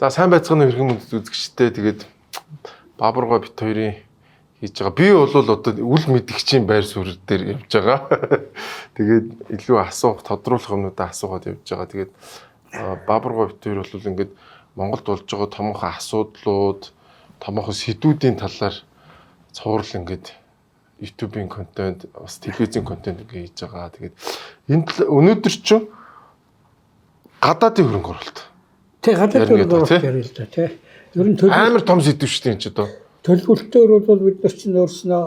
За сайн байцгааны өргөн үзэгчтэй тэгээд Баабургой бит хоёрын хийж байгаа. Би бол одоо үл мэдгчийн байр суурь дээр явж байгаа. Тэгээд илүү асуух, тодруулах юмнуудаа асуугаад явж байгаа. Тэгээд Баабургой бит хоёр бол ингээд Монголд болж байгаа томоохон асуудлууд, томоохон сэдвүүдийн талаар цуврал ингээд YouTube-ийн контент, бас телевизийн контент ингээд хийж байгаа. Тэгээд энэ өнөөдөр чинь гадаадын хөрөнгө оруулалт. Тэг гадаадын хөрөнгө оруулалт ярил л да тий. Ер нь амар том сэдв шүү дээ энэ ч одоо. Төлөвлөлтөөр бол бид нар чинь өөрснөө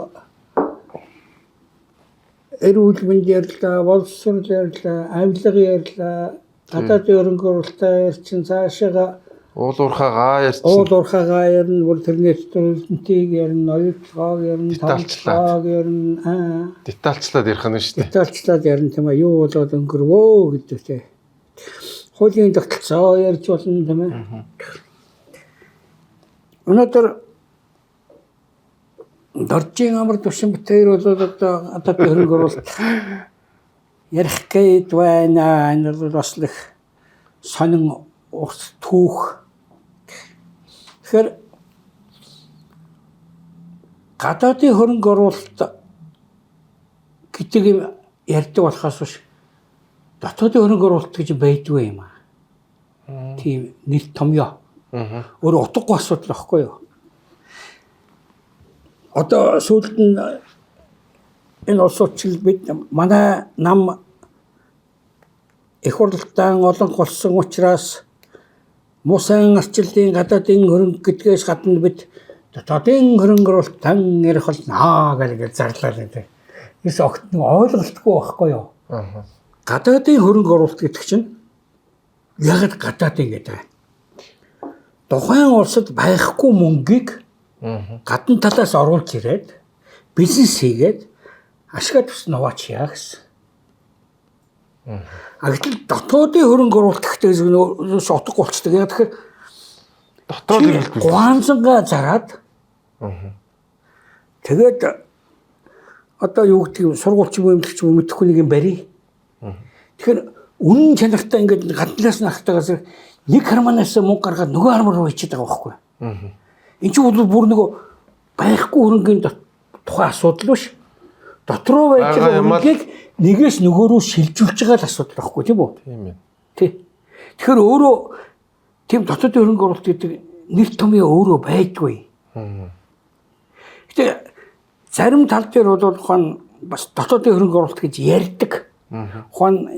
эрүүл мэнд ярьлаа, боловсрол ярьлаа, авилга ярьлаа, гадаадын хөрөнгө оруулалтаа ярьчин цаашаага уулуурхаагаа ярьсан. Уулуурхаагаа ярина, бүр тэрний төлөвлөлтийг ярина, оюутлогоо ярина, талчлаг ярина. Детальчлаад ярих нь шүү дээ. Детальчлаад ярина тийм ээ. Юу болоод өнгөрвөө гэдэг тий. Хуулийн тогтолцоо ярьж болно тийм ээ. Өнөөдөр Доржийн амар төвшин битээр бол одоо гадаадын хөрөнгө оруулалт ярих гээд байна. Энэ бол бас л сонин урт түүх. Тэгэхээр гадаадын хөрөнгө оруулалт гэдэг юм ярьдаг болохоос биш дотоодын хөрөнгө оруулалт гэж байдгүй юм аа. Тийм нэр томьёо. Өөр утгагүй асуудал байхгүй юу? Одоо сүүлд нь энэ улсуудчил бид манай нам их хурлтаан олон голсон учраас мусан арчлалын гадаадын хөрөнгө гэдгээс гадна бид дотоодын хөрөнгө оруулалтан ярих болно гэж зарлаа гэдэг. Эс огт нэг ойлголтгүй байхгүй юу? Гадаадын хөрөнгө оруулалт гэдэг чинь яг гадаадын гэдэг. Тухайн улсад байхгүй мөнгийг гадна талаас оруулж ирээд бизнес хийгээд ашигт тус нугаачаа гэсэн. Гэтэл дотоодын хөрөнгө оруулалт гэхдээ зөв утгагүй болчихдог. Яг тэгэхээр дотоод гуанзангаа зараад тэгээд одоо юу гэдэг юм сургуульч юм эмгэлч юм мэдэхгүй нэг юм барий. Тэгэхээр үнэн чанартай ингээд гаднаас нь ахтаагаас нэг харманаас мөнгө гаргаад нөгөө харман руу ичээд байгаа байхгүй. Энд чинь бүр нөгөө байхгүй хөрөнгөний тухайн асуудал биш. Дотроо байж байгаа хөрөнгийг нэгээс нөгөө рүү шилжүүлж байгаа л асуудал байхгүй тийм үү? Тийм ээ. Тий. Тэгэхээр өөрөө тийм дотоодын хөрөнгө оруулалт гэдэг нэр томьёо өөрөө байдгүй. Гэтэ зарим тал дээр бол ухаан бас дотоодын хөрөнгө оруулалт гэж ярьдаг. Ухаан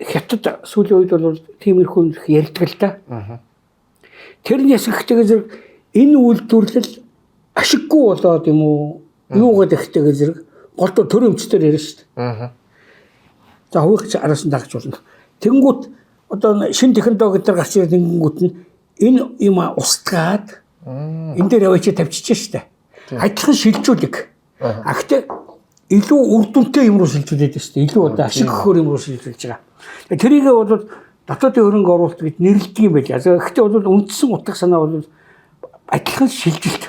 хятад сүүлийн үед бол тиймэрхүү ярьдаг л да. Тэрнээс ихтэйгээ зэрэг энэ үйлдвэрлэл ашиггүй болоод юм уу? Юугаад ихтэйгээ зэрэг голдуу төрөмчтөр ярина шүү дээ. За хувийнхч араас нь дагж болно. Тэнгүүт одоо шин технологи дээр гарч ирэх тэнгүүт нь энэ юм устгаад энэ дээр яваач тавьчихжээ шүү дээ. Адилхан шилжүүлэг. Гэхдээ илүү үр дүнтэй юм руу шилжүүлээд шүү дээ. Илүү одоо ашиг өгөхөр юм руу шилжүүлж байгаа. Тэрийг бол дотоодын хөрөнгө оруулалт гэж нэрлэдэг юм байлаа. Гэхдээ бол үндсэн утга санаа бол адилхан шилжилт.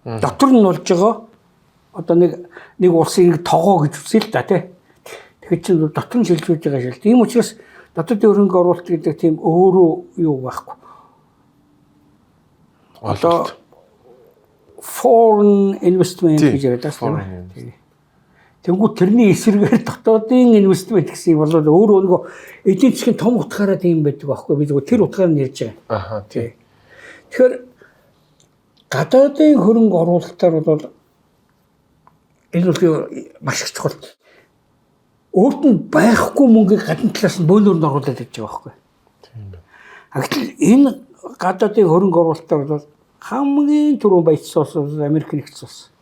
Дотор нь болж байгаа одоо нэг улсын тоогоо гэж үзье л да тий. Тэгэхээр чинь дотор нь шилжүүлж байгаа шилжилт. Ийм учраас дотоодын хөрөнгө оруулалт гэдэг тийм өөрөө юу байхгүй. Одоо foreign investment гэж яриад байна. Тэнгүү тэрний эсрэгээр дотоодын инвестмент гэсэн юм бол өөрөө нөгөө эдийн засгийн том утгаараа тийм байдаг байхгүй. Би зөвхөн тэр утгаар нь ярьж байгаа. Тий. Тэгэхээр гадаадын хөрөнгө оруулалтаар бол энэ бол маш их чухал. Өөрт нь байхгүй мөнгийг гадна талаас нь бөөнөр нь оруулаад гэж байгаа байхгүй. Тийм байна. Гэтэл энэ гадаадын хөрөнгө оруулалтаар бол хамгийн түрүүн баяжсан улс бол Америк нэгдсэн улс.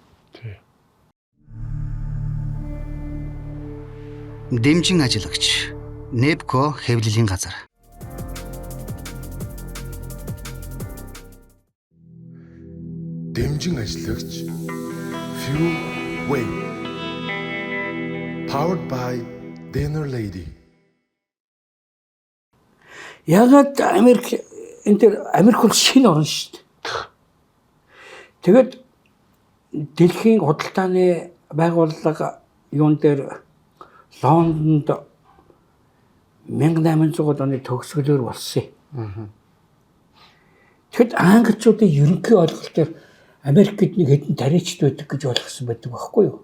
Дэмжин ажиллагч Нэбко хэвлэлийн газар. Дэмжин ажиллагч Fuel Way powered by Dinner Lady. Ягаад Америк бол шинэ орн шүү дээ. Тэгээд дэлхийн худалдааны байгууллага юун дээр Лондонд 1800 оны төгсгөлөөр болсон юм. Тэгэхэд англичуудын ерөнхий ойлголтоор Америкт нэг хэдэн тарийчд байдаг гэж ойлгосон байдаг байхгүй юу?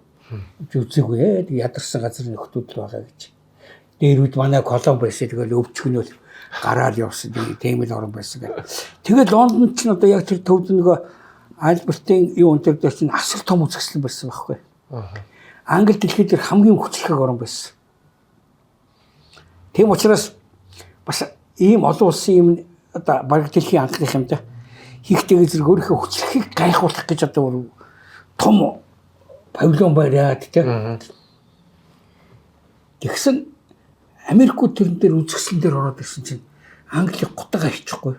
Үзээгүй ээ. Ядарсан газар нөхдүүд л байгаа гэж. Дээрүүд манай Колумб байсан. Тэгэл өвчгнөл гараар явсан. Тийм л орон байсан гэх. Тэгээд Лондонд ч одоо яг тэр төвд нөгөө Альбертийн юу өнтер дээр чинь асар том үзэсгэлэн байсан байхгүй. Англи дэлхийд дээр хамгийн хүчрхэг орн байсан. Тийм учраас бас ийм олон улсын юм одоо баг дэлхийн анхных юм да. Хийхтэйг зэрэг өөрийнхөө хүчрхийг гайхуулах гэж одоо том павильон бариад тэгсэн Америкууд тэрэн дээр үзэсгэлэн дээр ороод ирсэн чинь Англиг гутагаа хийчихгүй.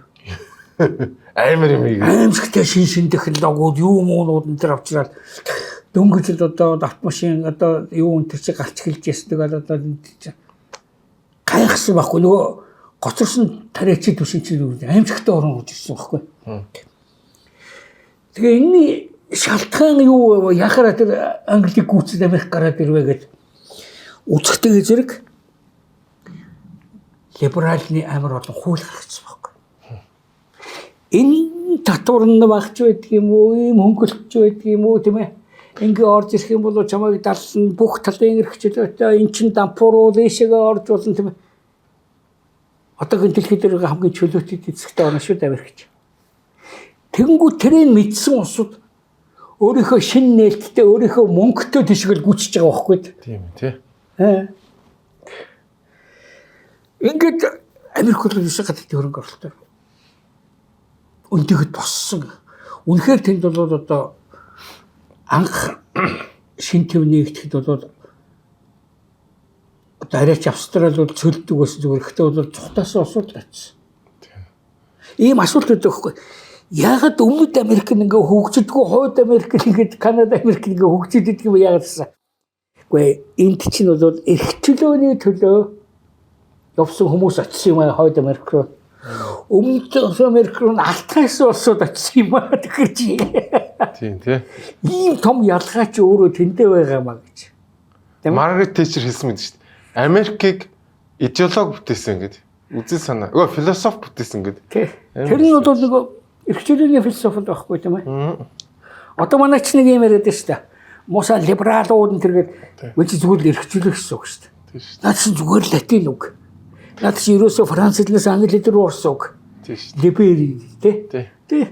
Амар юм ийм. Аимшигтай шин технологиуд юу муунууд энэ төр авчираад дөнгөж л одоо автомашин одоо юу энэ төр чи гарч хэлж ясдаг одоо гайхсан байхгүй нөгөө гоцорсон тариачид түшин чинь аимшигтай орон урж ирсэн байхгүй. Тэгээ энэний шалтгаан юу яхаараа тэр Англиг гүйцэд Америк гараад ирвэ гэд үзэхтэй зэрэг либералны амар олон хууль гаргацсан байхгүй. Энэ татварн багч байдаг юм уу, ийм хөнгөлтч байдаг юм уу тийм ээ. Ингээ орж ирэх юм бол чамайг далсан бүх талын эрхчлөөтэй эн чин дампууруу дэшегээ орж болно тийм ээ. Одоогийн дэлхийд дээр хамгийн чөлөөтэй эзэгтэй орно шүү дээ Америкч. Тэгэнгүүт тэрийг мэдсэн улсууд өөрийнхөө шин нээлттэй өөрийнхөө мөнгөтэй тишгэл гүйцэж байгаа байхгүй. Тийм тий. Ингээд Америк бол юусаа гадаад хөрөнгө оруулалт. Өндөгд боссон. Үнэхээр тэнд бол одоо анх шин төв нэгтгэхэд бол одоо арайч Австрали бол цөлдөг байсан зүгээр ихтэй бол цухтаас асуудал очсон. Ийм асуулт өгдөг байхгүй. Яагаад өмнөд Америк ингээ хөгжидгүй хойд Америк ингээд Канада Америк ингээ хөгжиж идэг юм яагаад гэсэн. Гэхдээ энд чинь бол эрх чөлөөний төлөө явсан хүмүүс очсон юм аа хойд Америк руу. Өмнөд Америк руу алтгаас улсууд очсон юм аа тэгэхээр чи. Тийм тий. Ийм том ялгаа чи өөрөө тэндээ байгаа маа гэж. Маргарет Тэтчер хэлсэн мэт шүү дээ. Америкийг идеолог бүтээсэн гэдэг. Үзэл санаа. Философи бүтээсэн гэдэг. Тэр нь бол нөгөө эрх чөлөөний философи байхгүй тийм ээ. Одоо манай ч нэг юм яриад байна шүү дээ. Муса либералууд энэ тэргээд үгүй зүгээр эрх чөлөө гэсэн үг шүү дээ. Наад чинь зүгээр латин үг. Наад чинь ерөөсөө франц хэлнээс англи хэл рүү орсон үг. Тийм шүү дээ. Либери тий.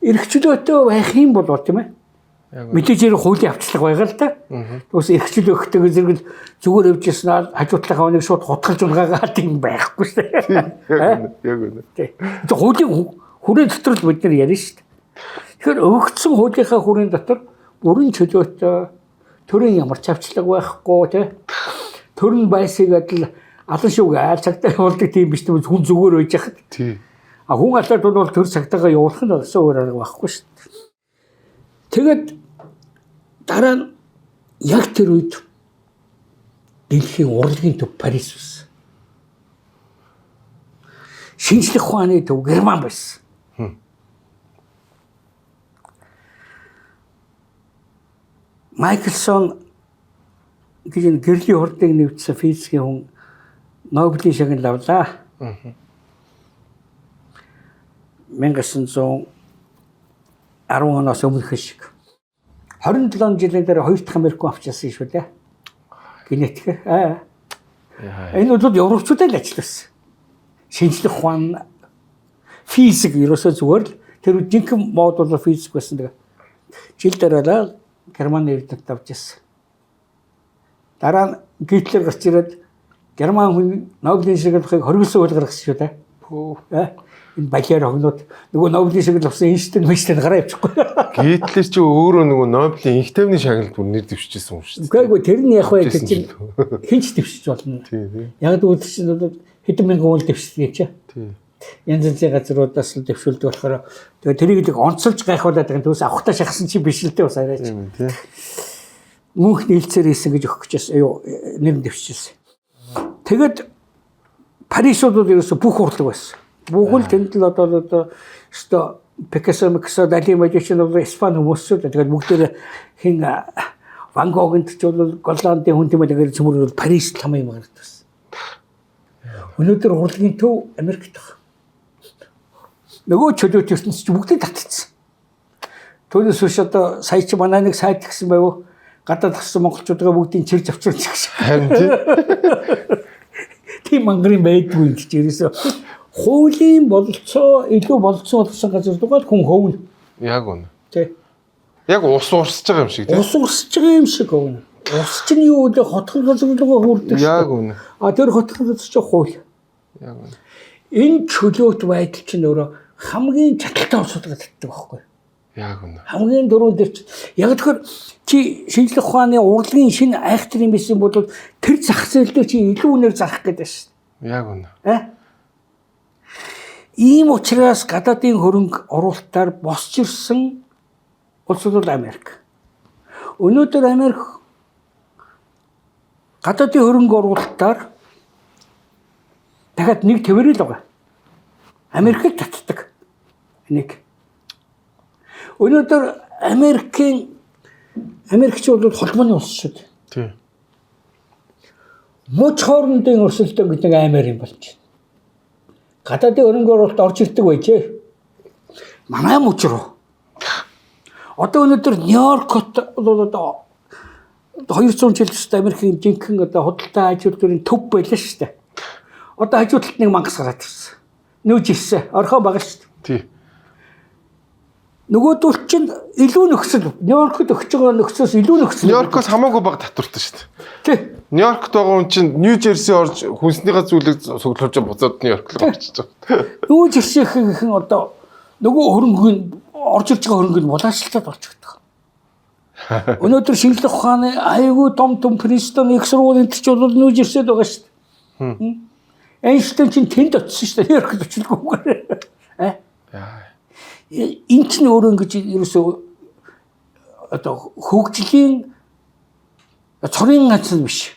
Эрх чөлөөтэй байх юм бол тийм ээ. Мэдээж хэрэг хуулийн авчлага байгаа л да. Тэгээс эрх чөлөө өгөхтэйг зэрэг зүгээр явж яснаа хажуутлахаа нэг шууд хутгалж унгаагаад юм байхгүй шүү дээ. Яг үнэ. Тий. Хуулийн хүрээ дотор л бид нар ярина шүү дээ. Тэгэхээр өгөгдсөн хуулийнхаа хүрээ дотор бүрэн чөлөөтэй төрийн ямар ч авчлага байхгүй тий. Төрн байсгээд л алан шүүг айл цагтаа явуулдаг тийм биш тийм хүн зүгээр байж хахад. Тий. Хүн алаад бол төр цагтаагаа явуулах нь өсөө өөр арга байхгүй шүү дээ. Тэгээд дараа нь яг тэр үед дэлхийн урлагийн төв Парис байсан. Шинжлэх ухааны төв Герман байсан. Майклсон гэж гэрлийн хурдыг нэвчсэн физикийн хүн Нобелийн шагнал авлаа. 1910 оноос өмнөх шиг 27 жилийн дараа хоёр дахь Америк авчирсан шүү дээ. Генетик. Энэ бол европчуудад л ажилласан. Шинжлэх ухаан, физик ерөөсөө зүгээр л тэр жинхэнэ мод бол физик байсан. Тэгээ жил дараа Германы эрдэнэт авчирсан. Дараа нь Гитлер гарч ирээд Герман хүн Нобелийн шагналыг хоригдсон үйл гаргасан шүү дээ. Энэ баялаар хогноод нөгөө Нобелийн шагнал авсан Эйнштейн гараа явчихгүй. Гитлер чи өөрөө нөгөө Нобелийн инх тайвны шагналд бүр нэр дэвшижсэн юм шүү дээ. Үгүй тэр нь яг бай тэр чинь хинч дэвшиж болно. Яг л чинь бол хэдэн мянган үйл дэвшдэг чи. Янз янзын газруудаас л дэвшүүлдэг болохоор тэгээ тэрийг л онцолж гайхуулаад байгаа түүс авахтаа шахсан чи биш л дээ бас арайч. Мөнх нийлцээр хийсэн гэж өгөх гэжсэн. Юу нэр дэвшижсэн. Тэгэд Парисууд бол ерөөсө бүх урлаг байсан. Бүгд тэнд л одоо өстой Пикассо Дали Мажчин бол Испани хүмүүс шүү дээ. Тэгээд бүгдээр хин Ван Гогт ч бол Голландын хүн тийм ээ цөмөр Парис л хамгийн магад байсан. Өнөөдөр урлагийн төв Америкт байна. Нөгөө чөлөөт ертөнц чинь бүгдийг татчихсан. Түүнээс биш одоо сая чи манай нэг сайд гисэн байв. Гадаад гисэн монголчуудаа бүгдийг чирж авчирч гэсэн. Харин тий. Тийм мангарын байдгүй гэж ерөөсө хуулийн бололцоо илүү бололцоо болсон газар дугаар хүн хөвнө. Яг үнэ. Тий. Яг ус урсж байгаа юм шиг тий. Ус урсж байгаа юм шиг хөвнө. Ус чинь юу вэ? Хотхон газарлуугаа хүрдэг. Яг үнэ. А тэр хотхон газар чинь хууль. Яг үнэ. Энэ чөлөөт байдал чинь өөрөө хамгийн чаталтай улсуудад татдаг байхгүй. Яг үнэ. Хамгийн дөрөв дээр чи яг тэгэхээр чи шинжлэх ухааны урлагийн шинэ айхтар юм байсан бол тэр зах зээл дээр чи илүү үнээр зарах гэдэг шин. Яг үнэ. Ийм учраас гадаадын хөрөнгө оруулалтаар босч ирсэн улсууд бол Америк. Өнөөдөр Америк гадаадын хөрөнгө оруулалтаар дахиад нэг төвөрөл байгаа. Америкийг татдаг. Нэг. Өнөөдөр Америкч бол холбооны улс шүү дээ. Тий. Муж хоорондын өрсөлдөөн гэдэг аймаар юм болж байна. Гадаадын хөрөнгө оруулалт орж ирдэг байжээ. Манай муж руу. Одоо өнөөдөр Нью-Йоркт бол одоо 200 жил төстэй Америкийн жинхэнэ одоо худалдаа ажилтнуудын төв байлаа шүү дээ. Одоо хажуудалд нэг мангас гараад ирсэн. Нүүж ирсэн. Орхоо байгаа шүү дээ. Тий. Нөгөөдөл чинь илүү нөхцөл Нью-Йоркт өгч байгаа нөхцөлөөс илүү нөхцөл. Нью-Йоркоос хамаагүй бага татвартай шүү дээ. Тий. Нью-Йоркт байгаа хүн чинь Нью-Жерси орж хүнснийхээ зүйлийг цуглуулж буцаад Нью-Йорк руу очиж байгаа. Нүүж ирсэн одоо нөгөө хөрөнгөний орж ирж байгаа хөрөнгөний булаачилтад болж байгаа. Өнөөдөр шинжлэх ухааны айгүй том Принстон их сургуулийн төч бол нүүж ирсэд байгаа шүү дээ. Эйнштейн чинь тэнд очсон шүү дээ. Нью-Йоркт очихгүйгээр. Энэ чинь өөрөө ингэж ерөөсөө одоо хөгжлийн цорын ганц биш.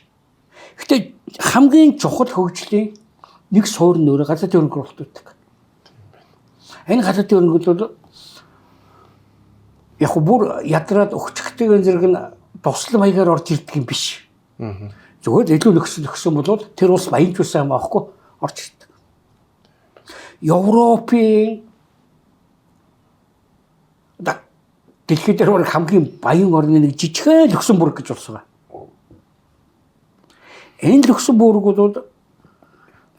Гэтэ хамгийн чухал хөгжлийн нэг суур нь өөрөө гадаадын хөрөнгө оруулалт үүдэг. Энэ гадаадын хөрөнгө бол яг бүр ядраад өгчхтэйгэн зэрэг нь туслан маягаар орж ирдэг юм биш. Зүгээр илүү нөхсөн бол тэр улс баянч байсан юм аахгүй орж ирдэг. Европын дэлхийд дээр хамгийн баян орны нэг жижигхэн Люксембург гэж болсон байна. Энэ Люксембург бол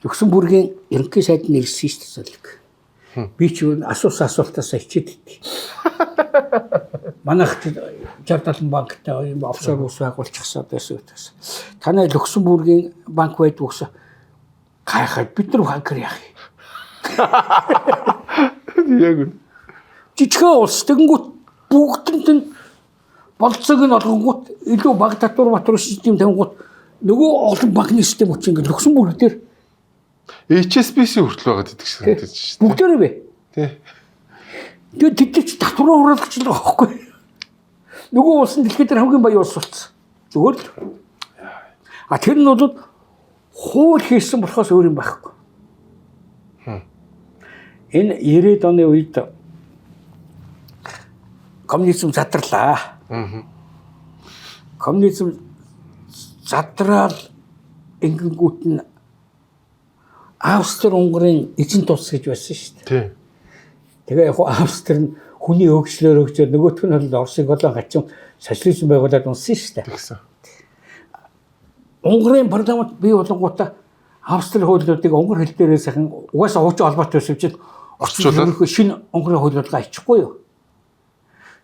Люксембургийн ерөнхий сайд нь ирсэн шүү дээ. Би ч асуултаас ичээд идэв. Манайх 60-70 банктай юм офшор ус байгуулчихсан байсан учраас. Танай Люксембургийн банк байдаг ус гайхаад бид нар банкэр яах юм. Яг Жижигхэн улс тэгэнгүүт бүгдэнд нь болцоог нь олгонгууд илүү баг татвар систем тавингууд нөгөө олон банкны систем учраас ингээд Люксембург дээр HSBC хүртэл байгаа гэдэг шиг санагдаж шүү дээ. бүгдээрээ бэ. Тий. Тэгээд тэд ч татвар уруулагч л байгаа байхгүй. Нөгөө улс нь дэлхийд дээр хамгийн баян улс болсон. Зүгээр л. А тэр нь бол хууль хийсэн болохоос өөр юм байхгүй. Энэ 90-ад оны үед коммунизм задарлаа. Коммунизм задрал ингэнгүүт нь Австри-Унгарын эзэн тус гэж байсан шүү дээ. Тий. Тэгээ яг Австри нь хүний өгчлөөр өгчөөд нөгөөх нь бол Оросыг голоо хачин социализм байгуулад унсан шүү дээ. Тэгсэн. Унгарын парламент бий болонгуудаа Австри хуулиудыг унгар хэл дээрээ сайхан угаасаа хуучин холбоотой байсан чинь орчуулаад шинэ унгарын хуулиудаа ичхгүй юу?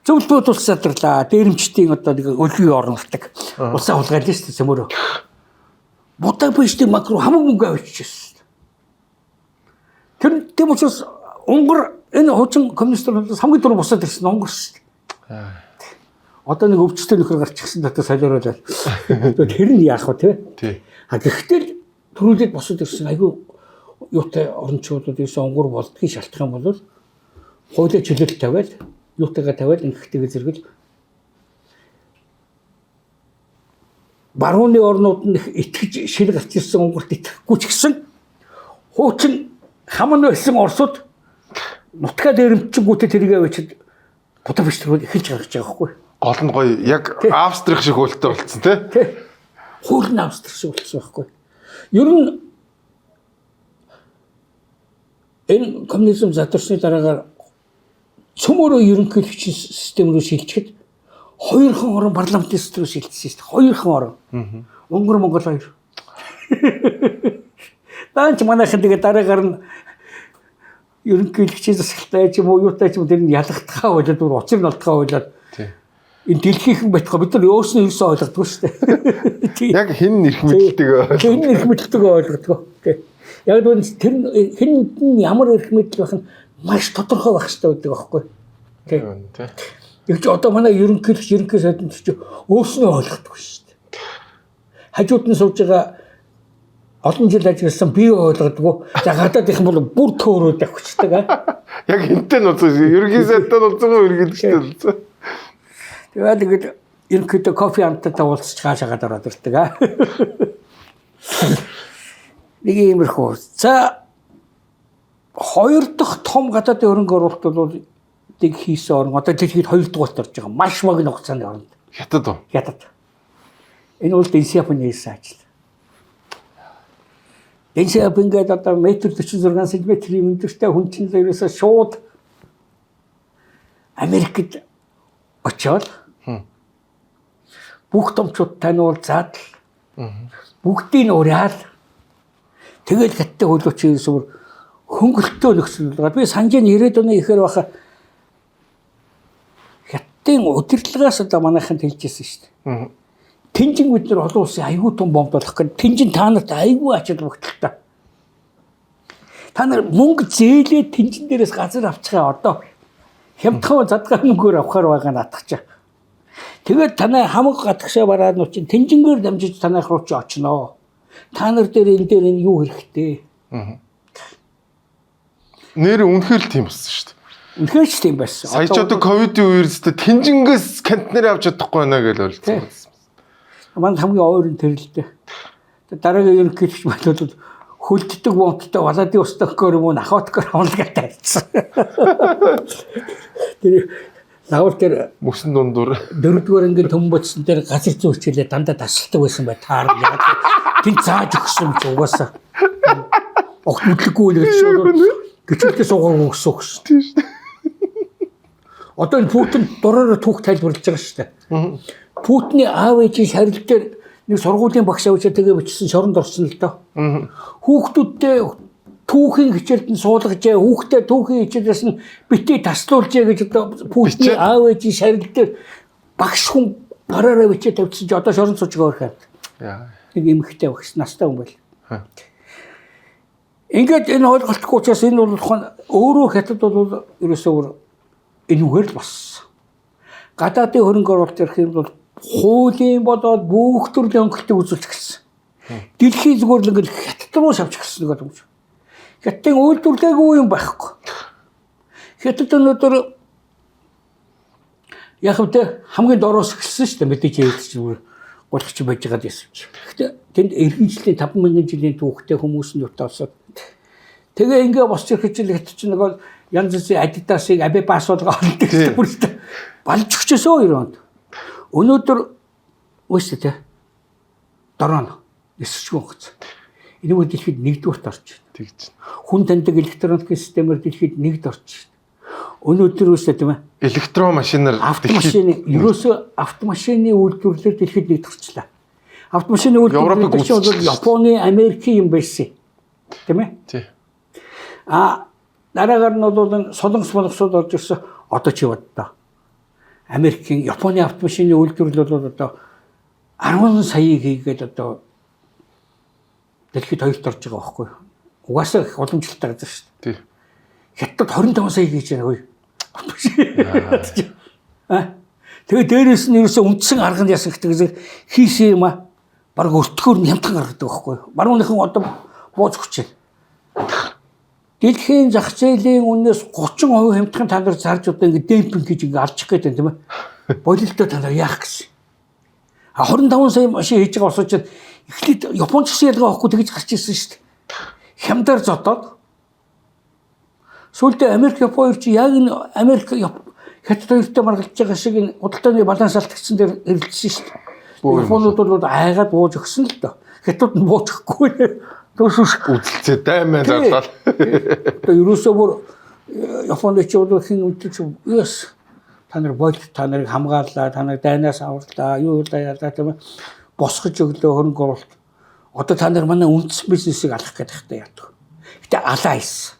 Зөвлөлт улс задарлаа. Дээрэмчдийн одоо нэг өлгийн орнолдог. Улсаа хулгайлаа шүү дээ цөмөрөө. Будапештийн банк руу хамаг мөнгө авчихсан. Тэр тийм учраас Унгар энэ хуучин коммунистуудаас хамгийн түрүү босоод ирсэн Унгар шүү дээ. Одоо нэг өвчтөй нөхөр гарчихсан дотор солиорол. Тэр нь яах вэ те? Гэхдээ төрүүлээд босоод ирсэн айгүй юутай орнчуудад ерөөсөн Унгар болдгийн шалтгаан бол хуулийн чөлөөлт тавиал юутайгаа тавиал ингэхтэйгээ зэрэгэл барууны орнууд нь итгэж шил гарч ирсэн Унгарт итгэхгүй ч гэсэн хуучин хаман байсан Оросууд нутгаа дээрэмчгүүтээ тэрийг авчид Будапешт руу эхэлж гаргаж байгаа хгүй. Гол нь гоё яг Австрих шиг хөлтэй болцсон тий. Хууль нь Австрих шиг болцсон байхгүй. Ер нь Энэ коммунизм задарсны дараагаар цөмөрөө ерөнхийлөгчийн систем рүү шилжихэд 2 орон парламентын систем рүү шилжсэн шүү дээ. 2 орон. Унгар Монгол 2. Даанч манайхан тэгээ дараагаар нь ерөнхийлөгчийн засалтай ч юм уу юутай ч юм тэр нь ялгахтахаа болоод бүр учир нь олдохоо болоод энэ дэлхийнхэн байтгаа бид нар өөрснөө юусэн ойлгодгоо шүү дээ. Яг хэн нэрх мэддэг хэн нэрх мэддэг ойлгодгоо. Яг л тэр хэн ямар эрх мэдэл байх нь маш тодорхой байх хэрэгтэй байдаг аахгүй. Тийм. Яг ч одоо манай ерөнхий сайдын ч өөрснөө ойлгохгүй шүү дээ. Хажууд нь сууж байгаа олон жил ажилласан би ойлгодгоо. За гадаад их бол бүр төөрөөд авчихдаг аа. Яг энтэй нь үзсэн. Ерөнхий сайдтай болсон ерөнхийлөгчтэй болсон. Тэгээд ерөнхийдөө кофе амттай уулзч хаашаагаад ороод ирдэг аа. Нэг иймэрхүү. За 2 дахь том гадаадын хөрөнгө оруулалт бол дэг хийсэн орн одоо дэлхийд 2 дугаарт орж байгаа. Маш богино хугацааны оронд. Хятад уу? Хятад. Энэ бол Дэн Сяопин хийсэн ажил. Дэн Сяопин гэдэг одоо 1.46 см-ийн өндөртэй хүн чинь ерөөсөө шууд Америкт очоод бүх томчуудтай нь бол задал бүгдийг нь уриал тэгэл хаттай хөлөөч юмсүр хөнгөлтөө нөхцөл байгаа. Би санаж нь 90-ад оны ихээр баха хаттын удирдлагаас одоо манайхан хэлжсэн шүү дээ. Тэнжин бид нар олон улсын аягүй том бомб болох гэдэг. Тэнжин та нарт аягүй ачаал бүгдэлтэй. Та нар мөнгө зээлээ тэнжин дээрээс газар авчихаа одоо хямдхан задгаа мөнгөөр авахаар байгаа наадах чаа. Тэгээд танай хамаг гадагшаа бараад нуу чинь тэнжингээр дамжиж танайх руу чи очноо. Та нар дээр энэ юу хэрэгтэй? Нэр үнэхээр л тийм болсон шүү дээ. Үнэхээр ч тийм байсан. Сая ч одоо ковидын үеэрстэй тэнжингээс контейнер авч чадахгүй байна гэж ойлцсон. Манд хамгийн ойрын тэрэлтэй. Дараагийн ерөнхийлөгч болоод хөлддөг бомбтой Влади Востокоор юм уу Нахоткоор амлагаа тавьчихсан. Тэр лавар дээр мөсөн дундуур 4-р ангийн төм бодсон дээр газар зүй хичээлээ дандаа тасалдаг байсан бай таар яг тэн зааж өгсөн ч угаасаа. Огт мэдлэггүй л гэж шууд гिचэлтэй суугаа өгсөн шүү дээ. Одоо энэ Путин дураараа түүх тайлбарлаж байгаа шүү дээ. Путины аав ээжийн шарил дээр нэг сургуулийн багш авчаа тэгээ бичсэн шоронд орсон л доо. Хүүхдүүдтэй түүхийн хичээлд нь суулгажээ, хүүхдээ түүхийн хичээлээс нь битгий таслуулжээ гэж одоо Путины аав ээжийн шарил дээр багш хүн бараараа бичээ тавьчихсан чи одоо шоронд сууж байгаа хэрэг. Нэг эмэгтэй багш настай хүн байл. Ингээд энэ ойлголтгүй учраас энэ бол өөрөө хятад бол ерөөсөө энүүгээр л бассан. Гадаадын хөрөнгө оруулалт ярих юм бол хуулийн болоод бүх төрлийн хөнгөлтийг үзүүлж гисэн. Дэлхийн зүгээр л ингээд хятад руу шавж гисэн гэдэг юм. Хятадын үйлдвэрлэгээгүй юм байхгүй. Хятад өнөөдөр яг хэвээр хамгийн дороос эхэлсэн шүү дээ мэдээж хэлж гулгч байж байгаа гэсэн чи. Гэхдээ тэнд эргэнжлийн 5000 жилийн түүхтэй хүмүүс нь утаасаад тэгээ ингээ босч ирэх хичээл хятад ч нэг янз бүрийн Адидасыг Абибас болгоо олдог бүртэй балж өгчөөсөө 90 онд. Өнөөдөр үстэй дорон эсчгүй гоц. Энэ үед дэлхийд нэгдүгürt орж байна. Тэгж. Хүн таньдаг электроникийн системээр дэлхийд нэгд орж байна. Өнөөдөр үстэй тийм ээ. Электрон машинаар автомашины ерөөсөө автомашины үйлдвэрлэлээр дэлхийд нэгд орчлаа. Автомашины үйлдвэрлэлд бол Японы, Америкийн юм байсан. Тийм ээ? Тий. Дараагаар нь бол солонгосууд орж ирсэн. Одоо чи боддоо. Америкийн, Японы автомашины үйлдвэрлэл бол одоо 10 саяыг хийгээд одоо дэлхийд хоёрт орж байгаа байхгүй юу? Угаасаа их уламжлалтай газар шүү дээ. Тий. Хятад 25 сая хийж байгаа үе. Тэгээ дээрээс нь ерөөсөө үндсэн арганд ясах гэсэн хийсэн юм аа. Бараг өртгөөр нь хямдхан гаргадаг байхгүй юу? Баруунхан одоо бууж хүчээ. Дэлхийн зах зээлийн үнээс 30% хямдхан та нар зарж одоо ингэ демпинг гэж ингэ алчих гээд байна тийм ээ. Болилтоо та нар яах гэсэн. 25 сая машин хийж байгаа осооч эхлээд Японч гэсэн ялгаа авахгүй тэгж гарч ирсэн шүү дээ. Хямдаар зодоод сүүлдээ Америк Япон чи яг энэ Америк хятад хоёртой маргалж байгаа шиг энэ худалдааны баланс алдагдсан дээр хэрэлдсэн шүү дээ. Японууд бол айгаад бууж өгсөн л доо. Хятад нь бууж өгөхгүй. Үзэлцээ даймаа зарлал. Одоо ерөөсөө бүр Японд ч бол хин үдчих юус та нар бодит та нарыг хамгааллаа, та нарыг дайнаас аварлаа, юу яалаа тийм босгож өглөө хөрөнгө оруулалт. Одоо та нар манай үндсэн бизнесийг алах гэдэг хэрэгтэй яадаг. Гэтэ алаа хийсэн.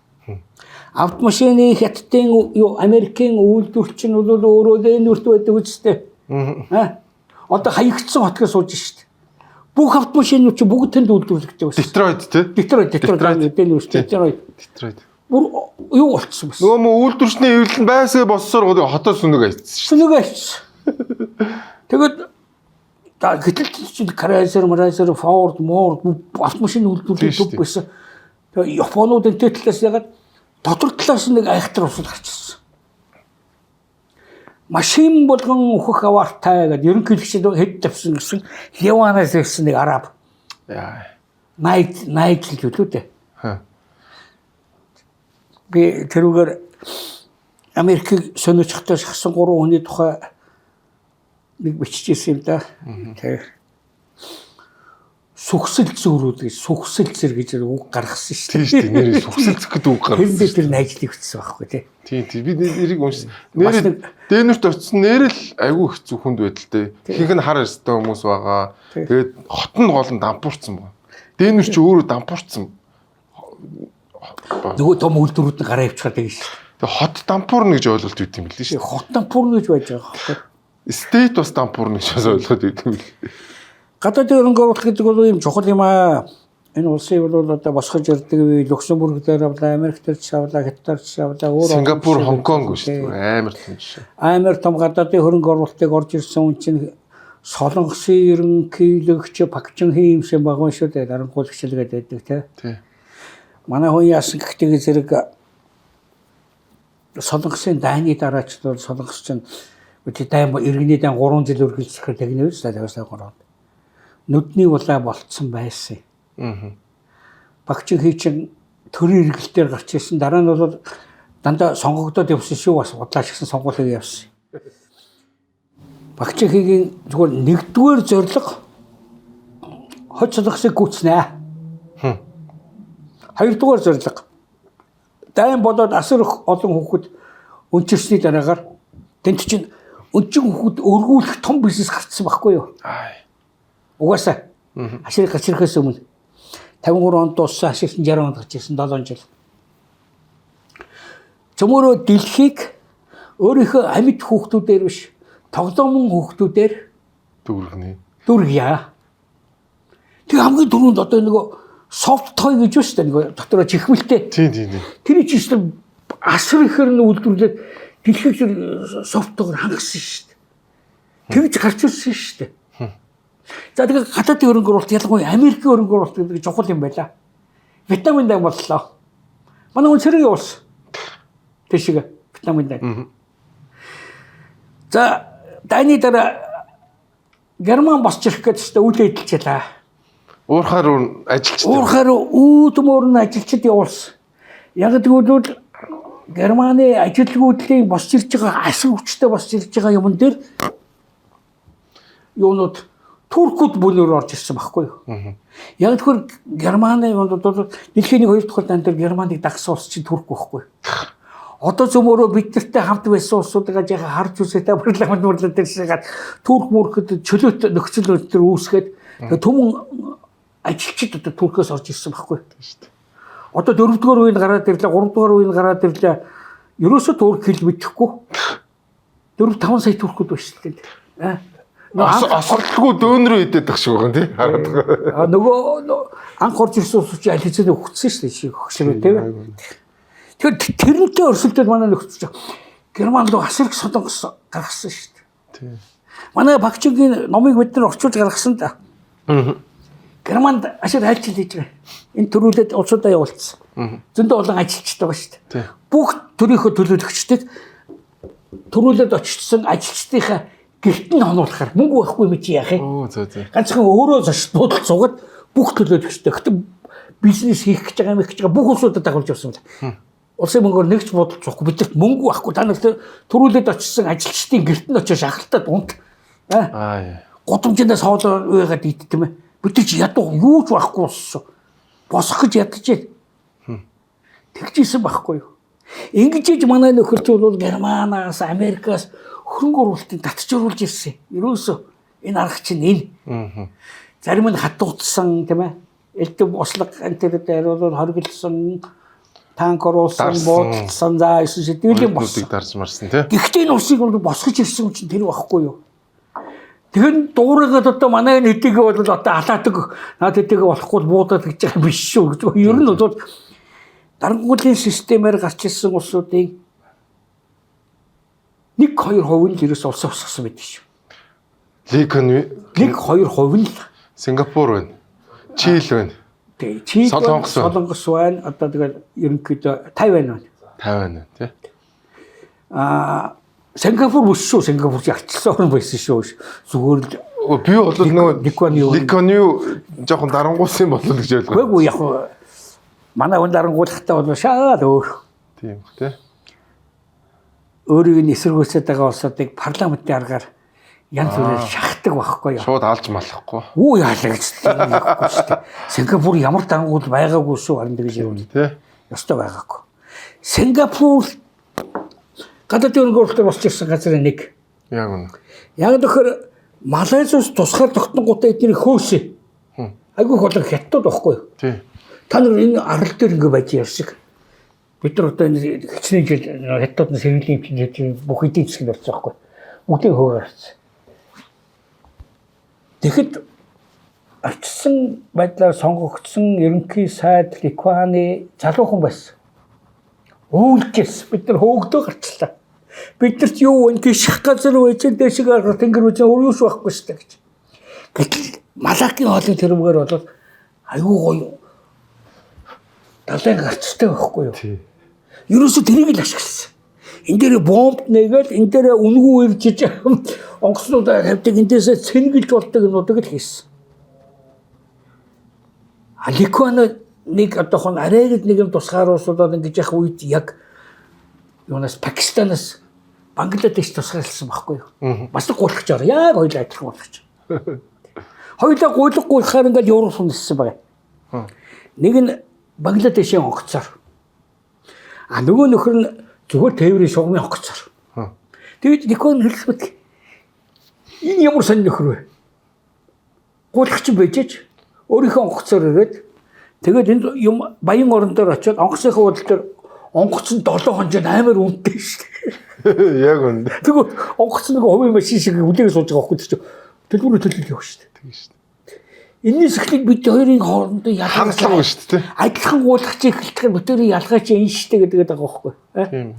Автомашины хятадын Америкийн үйлдвэрч нь бол өөрөө нэрт байдаг үстэй. Одоо хаягдсан хотгоо сууж шít. Бүх автомашинууд чи бүгд тэнд үйлдвэрлэгдэж байгаа. Детройт тий. Детройт гэдэг нь үстэй. Детройт. Бүр юу болчихсон бэ? Нөгөө мө үйлдвэрчний эвлэн байсаа боссоор хотоо сүнэг айцсан. Сүнэг айцсан. Тэгээд гэтэл чи Chrysler, Ford, автомашин үйлдвэрлэдэг бүх байсан. Тэгээд Японууд энэ талаас ягаад дотор талаас нэг айхтар усал гарч ирсэн. Машин болгон өөхөх аваартай гэдэг ерөнхийлөгчд хэд тавьсан гэсэн Яванаас ирсэн нэг араб. Яа. Найд л үү дээ. Би тэрүүгээр Америкийг сониуцохтой шахсан 3 хүний тухай нэг биччихсэн юм да. Тэр сүхсэл зүрүүд гэж сүхсэл зэр гэж үг гаргасан шүү дээ. Тийм нэрээ сүхсэлцэх гэдэг үг гаргасан. Тэр тэр найзлыг бичсэн байхгүй тий. Тийм би нэрийг уншсан. Нэрээ Дэнүрт очсон нэрэл айгүй хэцүү хүнд байдалтай. Ихэнх нь хар арьстай хүмүүс байгаа. Тэгээд хот нь гол нь дампуурсан байна. Дэнүр ч өөрөө дампуурсан. Нөгөө том үйлдвэрүүд нь гараа авчихад байгаа шүү. Тэгээд хот дампуурна гэж ойлголт өгд юм билээ шүү. Хот дампуурна гэж байж байгаа. Стейт бас дампуурна гэж ойлголт өгд юм билээ. Гадаадын хөрөнгө оруулалт гэдэг бол юм чухал юм аа. Энэ улсыг бол одоо босгож ирдэг үе Люксембург дээр авлаа, Америк дээр ч авлаа, Хятад ч авлаа, Сингапур, Хонконг шүү дээ. Амар том жишээ. Амар том гадаадын хөрөнгө оруулалтыг орж ирсэн хүн чинь Солонгосын ерөнхийлөгч Пак Чун Хэ юм шиг байгаа шүү дээ. Дарангуул хичээлгээд байдаг тий. Манай хүн яасан гэхдээ зэрэг Солонгосын дайны дараач бол Солонгос чинь дайн иргэний дан 3 жил үргэлжлэхээр тэгнэ үү тавьсан 3. Нүдний улаа болцсон байсан. Пак Чун Хэ чинь төрийн эргэлтээр гарч ирсэн. Дараа нь бол дандаа сонгогдоод явсан шүү бас удлаач гэсэн сонгуулийг явсан. Пак Чун Хэгийн зүгээр нэгдүгээр зорилго хот солонгосыг гүйцэнэ. Хоёрдугаар зорилго дайн болоод асар их олон хүүхэд өнчирсний дараагаар тэнд чинь өнчин хүүхэд өргүүлэх том бизнес гарцсан байхгүй юу? Угаасаа ашиг гарч ирэхээс өмнө 53 онд дууссан ашиг 60 онд гарч ирсэн 7 жил. Цөмөрөө дэлхийг өөрийнхөө амьд хүүхдүүдээр биш тоглоомын хүүхдүүдээр дүүргье. Тэг хамгийн түрүүнд одоо нөгөө софт той гэж байна шүү дээ нөгөө дотороо чихмэлтэй. Тийм. Тэр чинь асар ихээр нь үйлдвэрлээд дэлхийг софтоор хангасан шүү дээ. Тэгж гарч ирсэн шүү дээ. За тэгээд гадаадын хөрөнгө оруулалт ялангуяа Америкийн хөрөнгө оруулалт гэдэг чухал юм байла. Вьетнамын дай боллоо. Манай хүн цэрэг явуулсан. Тэшиг Вьетнамын дай. За дайны дараа Герман босч ирэх гэж үйл эдэлжлээ. Уурхаар ажилчид. Уурхаар үүдмөр нь ажилчид явуулсан. Яг тэгвэл Германы ажилгүйдлийн босч ирж байгаа асар хүчтэй босч ирж байгаа юмн дээр юунууд Туркууд бүлээр орж ирсэн байхгүй юу? Яг тэгэхээр Германы дэлхийн 2 дугаар дан дээр Германыг дагсан улс чинь Турк байхгүй. Одоо зөвмөрөө бид нартай хамт байсан улсуудаа яхаа харж үзээтэй парламент мөрлөд ирсэгээд Турк мөрөхөд чөлөөт нөхцөл байдал үүсгээд түмэн ажилчид одоо Туркээс орж ирсэн байхгүй. Одоо 4 дугаар үеийн гараад ирлээ, 3 дугаар үеийн гараад ирлээ. Ерөөсөө Турк хэл мэдэхгүй. 4-5 сая туркууд байна. Асуултгүй дөөнрөө идэт байх шиг байгаа тийм хараад байгаа. Нөгөө анх орж ирсэн улс чинь аль хэзээ өгцсөн шүү дээ хөшрөө тийм. Тэгэхээр тэрнтэй өрсөлдөд манай нөхцөж Герман руу асар их солонгос гаргасан шүү дээ. Тийм. Манай Пак Чун Хэгийн номыг бид нар орчуулж гаргасан да. Германд асар айлчил хийж байгаа. Энэ төрүүлээд улсуудаа явуулсан. Зөндөө олон ажилчид байгаа шүү дээ. Бүх төрийнхөө төлөөлөгчдийг төрүүлээд очсон ажилчдынхаа гэрт нь хонуулахаар мөнгө байхгүй юм чи яах юм? Ганцхан өөрөө зочд буудалд суугаад бүх төлөөлөгчтэй гэхдээ бизнес хийх гэж байгаа юм их гэж байгаа бүх улсуудад дагуулж явсан юм. Улсын мөнгөөр нэгч буудалд суухгүй бидэрт мөнгө байхгүй та нарт төрүүлээд очсон ажилчдын гэрт нь очиж шахалтад унт. Гудамжнаас хоолоо уугаад идэх юм ээ. Бид чи ядуу юу ч байхгүй болсон. Босох гэж ядчихжээ. тэгжсэн байхгүй юу? Ингэж иж манай нөхөрч бол Германаас, Америкаас хөрөнгө оруулалтыг татчихруулж ирсэн. Ерөөсөө энэ арга чинь энэ. Зарим нь хатуутсан тийм ээ. Элдв услаг энэ дээр бол хоригдсон, танк оруулсан, буудалсан, за эсвэл сэдвэлийн болсон. Дарж марсан тий. Гэхдээ энэ усыг бол босгож ирсэн юм чинь тэр байхгүй юу? Тэгэхээр дуурайгаад одоо манай энэ хэдийгээ бол одоо алаадаг наад хэдийгээ болохгүй буудаад гэж байгаа биш шүү. Ер нь бол дарангуулын системээр гарч ирсэн улсуудын 1-2% нь ерөөс улс усгсан байдаг шүү. 1-2% нь Сингапур байна. Чил байна. Тэгээ Чил, Солонгос байна. Одоо тэгэл ерөнхийдөө Тайвань байна. Тайвань байна тий. Сингапур биш шүү. Сингапур ягчлсан орн байсан шүү. Зүгээр л би бол нөгөө Ликонью жоохон дарангуулсан болов гэж ойлгоо. Үгүй яг манай хүн дарангуулахтаа бол шаад өөр. Тийм тий. Өөрийг нь эсэргүүцээд байгаа улсуудыг парламентын аргаар янз бүрээр шахдаг байхгүй юу? Шууд алж малахгүй. Үу яалаа гэж байхгүй шүү дээ. Сингапур ямар дарангуул байгаагүй шүү харин гэж юм тий. Ёстой байгаагүй. Сингапур гадаад хөрөнгө оруулалт болж ирсэн газрын нэг. Яг үнэ. Яг тэгэхээр Малайзиас тусгаар тогтногоотой эдний хөөс. Айгүй болон хятад байхгүй юу? Тий. Та нар энэ арал дээр ингэ байж ярьсаг. Бид нар одоо энэ хичнээн жил хятадны сэргийлэн хэмжиж бүх эдийн засгийн болсон байхгүй. Бүгдийг хөөөрсөн. Тэгэхэд арчсан байдлаар сонгогдсон ерөнхий сайд Ликуаны залуухан байсан. Үйлчээс бид нар хөөгдөө гарчлаа. Бидэрт юу вэ? Гişх газар байж дэшиг арга тэнгэр үгүй өөр юус байхгүй шүү дээ гэж. Гэтэл Малакийн хоолны тэрвгээр бол айгүй гоё далайн гарцтай байхгүй юу? Тий. Ерөөсө тэрийг л ашигласан. Энд дээр бомб нэгээл энэ дээр үнгүү иржиж онгоцнуудаа тавьдаг эндээсээ цэнгэлж болдог юмнуудыг л хийсэн. Аликуана нэг одоохон арайг нэг юм тусгааруулсуудад ингэж явах үед яг юунаас Пакистанаас Бангладеш тусгаарлсан байхгүй юу? Бас л гуйлах жоо. Яг хоёулаа адилхан болгож. Хоёулаа гуйлахаар ингээд Европ ниссэн байгаа. Нэг нь Бангладешийн онгоцоор. Нөгөө нөхөр нь зүгээр тээврийн шугамын онгоцоор. Тэгээд Никон хэлбэг энэ ямар сонир нөхөр вэ? Гуйлахч байжээч өөрийнхөө онгоцоор ирээд тэгээд энэ юм баян орон дээр очиод онгоцынхаа хуудал дээр онгоц нь 7 хонжоо амар үнэтэй шүү дээ. Яг үнэ. Тэгвэл онгоц нэг хувийн машин шиг үлээгээс сууж байгаа байхгүй тийм. Төлбөрөөр төлөв явах шүү дээ. Тийм шүү дээ. Энэс ихлийг бид хоёрын хоорондоо ялгаатай шүү дээ. Адилхан гуйлахч эхэлдэг бүтээрийн ялгаач энэ шүү дээ гэдэг байгаа байхгүй. Тийм.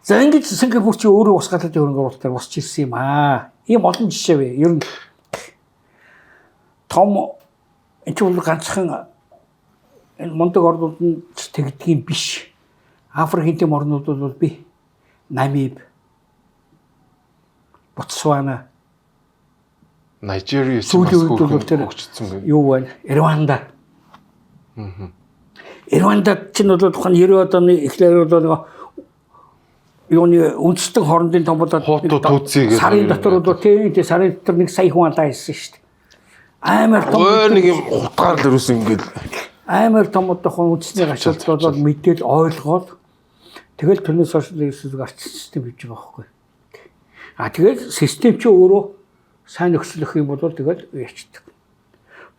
За ингэж Сингапур чи өөрөө ус гадаад хөрөнгө оруулалтаар босч ирсэн юм аа. Ийм олон жишээ вэ. Ер нь том энэ ч бол ганцхан энэ мундаг орнууд нь тэгдгийн биш. Африкийн тэм орнууд бол би Намиб, Ботсвана, Нигерия сүүлийн үед бол тэр юу байна? Рванда. Рвандад ч нь бол тухайн 90-аад оны эхлээр бол нэг юуны үндэстэн хоорондын том болоод сарын дотор бол тийм сарын дотор 1 сая хүн алаа хийсэн шүү дээ. Амар том нэг юм утгаар л ерөөс ингээд амар том одоохон үндэсний гашуулт бол мэдээл ойлгоод тэгэл тэрнээс хойш ерөөсөө арч систем хийж байгаа байхгүй. Тэгээд систем чи өөрөө сайн нөхцөлөх юм бол тэгэл ячдаг.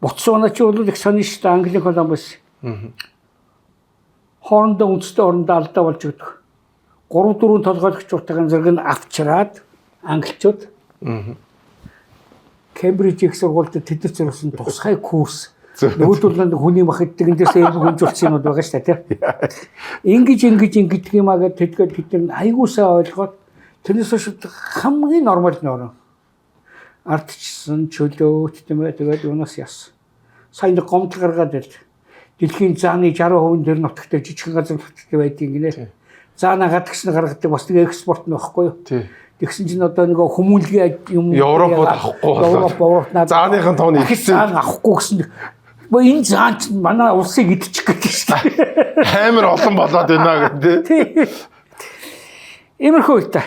Ботсвана чи бол их сонир шүү дээ. Английн Колумбус. Хоорондоо үндэстэй орондоо алдаа болж өгдөг. 3-4 толгойлогчуудын зэрэг нь авчраад англичууд Кембриж их сургуульд тэд нар зориулсан тусгай курс. Нөгөөдөл хүний мах иддэг эндээс эвгүй хүнжүүлсэн юм байгаа шүү дээ тийм. Ингэж юм аа гэд тэд нар айгуусаа ойлгоод тэрнээс хойш хамгийн нормал нөрөө. Ардчсан чөлөөт тийм ээ тэгээд юунаас яасан. Сайн нэг гомдол гаргаад байл. Дэлхийн зааны 60% дээр нутагт жижигхэн газар нутагт байдгийг гинэ. Заана гадагш нь гаргадаг бас нэг экспорт нь байхгүй юу? Тэгсэн чинь одоо нэг хүмүүнлэгийн юм Европод авахгүй болоо. Зааныхын тооны ихсэн авахгүй гэсэн. Энэ заан чинь манай улсыг идчих гэдэг шүү дээ. Амар олон болоод байна гэдэг. Иймэрхүү та.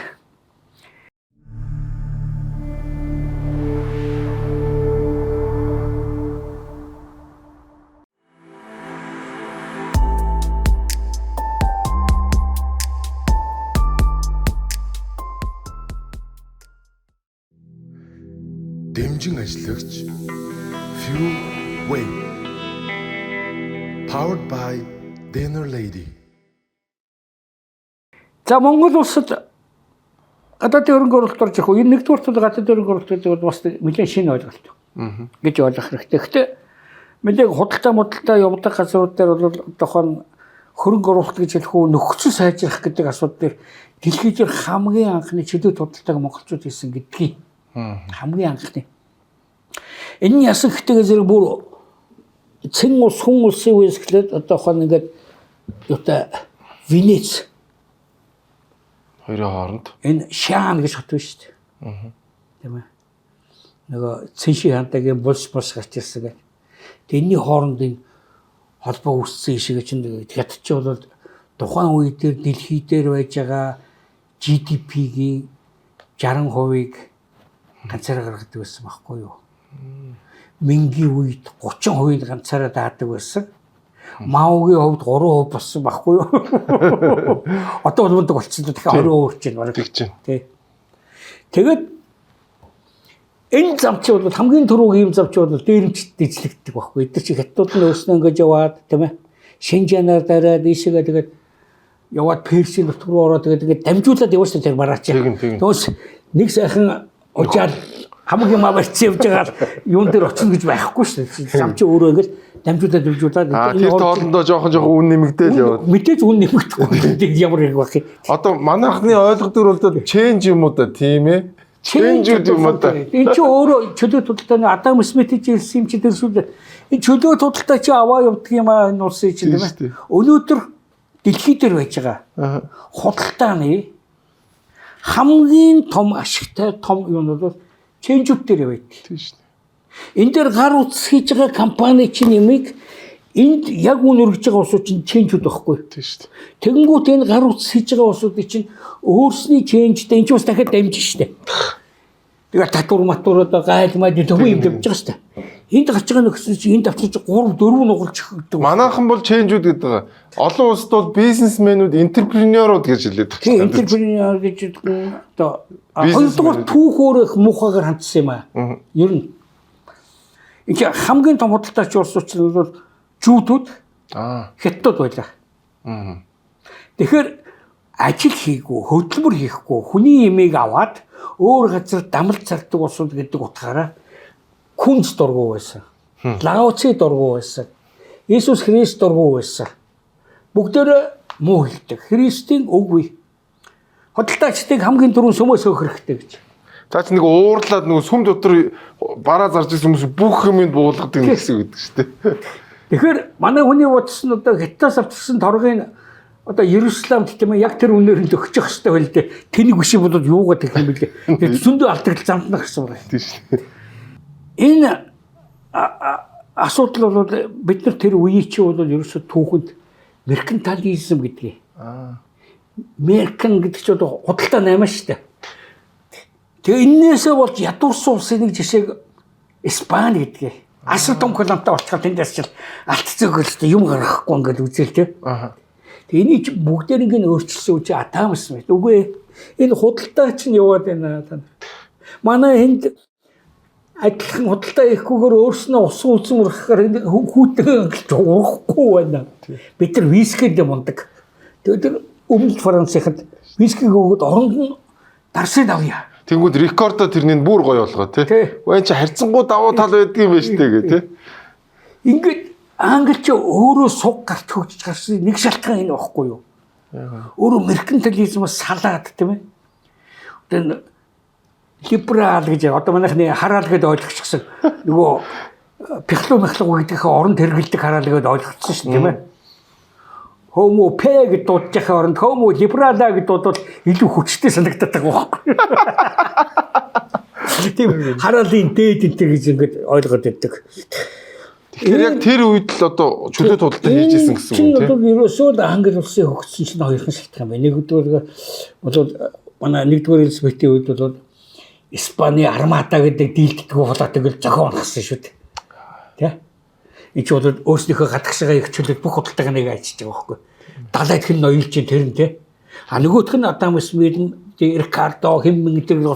дэмжин ажиллагч Fuel Way powered by Dinner Lady. За Монгол улсад гадаадын хөрөнгө оруулалт орж ирэх үе нэгдүгээр тул гадаадын хөрөнгө оруулалт бас нэлээд шинэ ойлголт гэж ойлгох хэрэгтэй. Гэхдээ мэдээ худалдаа явдаг газрууд дээр бол одоохон хөрөнгө оруулалт гэж хэлэх үү нөхцөл сайжрах гэдэг асуудал дээр дэлхийд хамгийн анхны чөлөөт худалдааг монголчууд хийсэн гэдгийг хамгийн анхны. Энэ ясан гэхдээ зэрэг бүр цэн ус хүн улсын үеэс эхлээд одоохон ингээд юутай Венец хоёрын хооронд энэ Шаан гэж хот байна шүү дээ. Тийм ээ. Нөгөө Цэнши хаантайгийн булс гарч ирсэн гэх. Тэрний хоорондын холбоо үүссэн шиг чинь хятад ч бол тухайн үе дээр дэлхий дээр байж байгаа GDP-ийн 60%-ийг ганцаараа гаргадаг байсан байхгүй юу? Мингийн үед 30% ганцаараа даадаг байсан. Маогийн хувьд 3% болсон байхгүй юу? Одоо бол мундаг болчихсон дахиад 20% хүрч байна. Тий. Тэгээд энэ замч бол хамгийн түрүүг ийм замч бол дээрэмчд дижлэгддэг байхгүй. Эдгээр чи хятадууд нь өөрснөө ингэж яваад тийм ээ. Шинжаанаар дараад ийшээгээ тэгээд яваад Персийн нутг руу ороод тэгээд дамжуулаад явуулсан тэр мараач. Тэгээс нэг сайхан ужаал хамгийн маварч явж байгаа юун дээр очино гэж байхгүй шүү дээ. Замч өөрөө ингэж дамжуулаад тэр тоолондоо жоохон үн нэмэгдээл яваад. Мэдээж үн нэмэгдэхгүй ямар яг байх юм. Одоо манайхны ойлгодгоор бол change юм уу да тийм ээ. Change юм уу да. Энэ ч өөрөө чөлөөт худалдааны Адам Смит хэлсэн юм чи тэрсүүд энэ чөлөөт худалдаа чи аваа явдаг юм аа энэ улсын чинь тийм ээ. Өнөөдөр дэлхий дээр байж байгаа худалдааны хамгийн том ашигтай том юм бол change-ууд дээр байдаг. Тийм шүү дээ. Энэ дээр гар утас хийж байгаа компани чинь нэмийг энд яг үн өргөж байгаа улсууд чинь change-ууд байхгүй. Тийм шүү дээ. Тэгэнгүүт энэ гар утас хийж байгаа улсуудын чинь өөрсний change-тэй энэ ч бас дахиад дамжин шүү дээ. Тэгээ татвар матурууд гайлмаад төв юм дамжиж байгаа шүү дээ. Энд гарч байгаа нөхцөл чинь энд авчиж 3 4 нугалж өгдөг. Манайхан бол change-ууд гэдэг байгаа. Олон улсад бол бизнесмэнүүд, энтерпренеурууд гэж хэлээд байгаа. Тийм, энтерпренеур гэж одоо хоёрдугаар түүхөөр их муухайгаар хандсан юм аа. Ер нь энэ хамгийн том худалдаач улсууд чинь бол жүүдүүд хятадууд байлаа. Тэгэхээр ажил хийгүү, хөдөлмөр хийхгүй, хүний эмийг аваад өөр газар дамал цардаг улсууд гэдэг утгаараа Күнз дургу байсан. Лао Цзи дургу байсан. Иесус Христ дургу байсан. Бүгдээрээ муу хэлдэг. Христийн үгүй. Худалдаачдыг хамгийн түрүүн сүмөөс өөх хэрэгтэй гэж. Та ч нэг уурлаад нэг сүм дотор бараа зарж ирсэн хүмүүс бүх юмд буулгадаг гэсэн үг гэдэг шүү дээ. Тэгэхээр манай хүний бодсон одоо Хятадаас авчирсан торгын одоо Иерусалимд тийм ээ яг тэр үнээр нь өгчих хэвээр байл дээ. Тэнийг биш болоод юугаад гэх юм бэлээ. Тэгээд зөндөө алдагл замтнах гэсэн байна. Тийм шүү дээ. Энэ асуудал бол бид нар тэр үеий чи бол ерөөсө түүхэнд меркантилизм гэдгийг. Меркан гэдэг чинь одоо худалдаа наймаа шүү дээ. Тэгээ энээсээ болж ядуурсан улсын нэг жишээг Испани гэдгийг. Асар том колонтой болчиход тэндээс ч алт зөөгөлтэй юм гаргахгүй ингээд үзэл тээ. Тэгээ энийг бүгдээр ингээд өөрчилсөн үе Адам Смит. Үгүй энэ худалдаа чинь яваад байна. Манай энд адилхан худалдаа хийхгүйгээр өөрснөө усан үлсэн урахаар хүүтэн урахгүй байна. Бид нар вискэнд мундаг. Тэгээд өмнөд Францад вискиг өгөөд оронд нь дарсыг авъя. Тэнгүүд рекордо тэрний бүр гоё болгоо тий. Вэн чи харьцангуй давуу тал байдаг юм байна шүү дээ тий. Ингээд англи ч өөрөө суг гарч хөгжиж гарсан нэг шалтгаан энэ байхгүй юу? Өөрөө меркантилизмаас салаад тийм ээ. Одоо либерал гэж одоо манайхны хараал гэдээ ойлгочихсон. Нөгөө пихло гэдгийг оронд хэрэгэлдэг хараал гэдээ ойлгоцсон шүү тийм ээ. Homo P гэж дуудаж байгаа оронд homo liberala гэж дуудвал илүү хүчтэй санагдаад байгаа байхгүй. Тийм хараалын дээд энтер гэж ингээд ойлгоод байдаг. Тэгэхээр яг тэр үед л одоо чөлөөт худалдаа хийж исэн гэсэн үг тийм. Тийм ерөөсөө англи улсын хөгжсөн чинь хоёрхан шалтгаан байна. Нэгдүгээр бол манай нэгдүгээр Элизабетийн үед бол Испани армата гэдэг дийлддэг болоод тэгэл зохион унахсан шүү дээ. Тэ? Энд бол өөрснийхөө гадагшгаа их чөлөөт бүх худалдааг нэг ажиллаж байгаа байхгүй. Далайд хэн ноёлж ин тэр нь тэ. А нөгөөх нь Адам Смит, Рикардо, Хэмминг гэдэг нь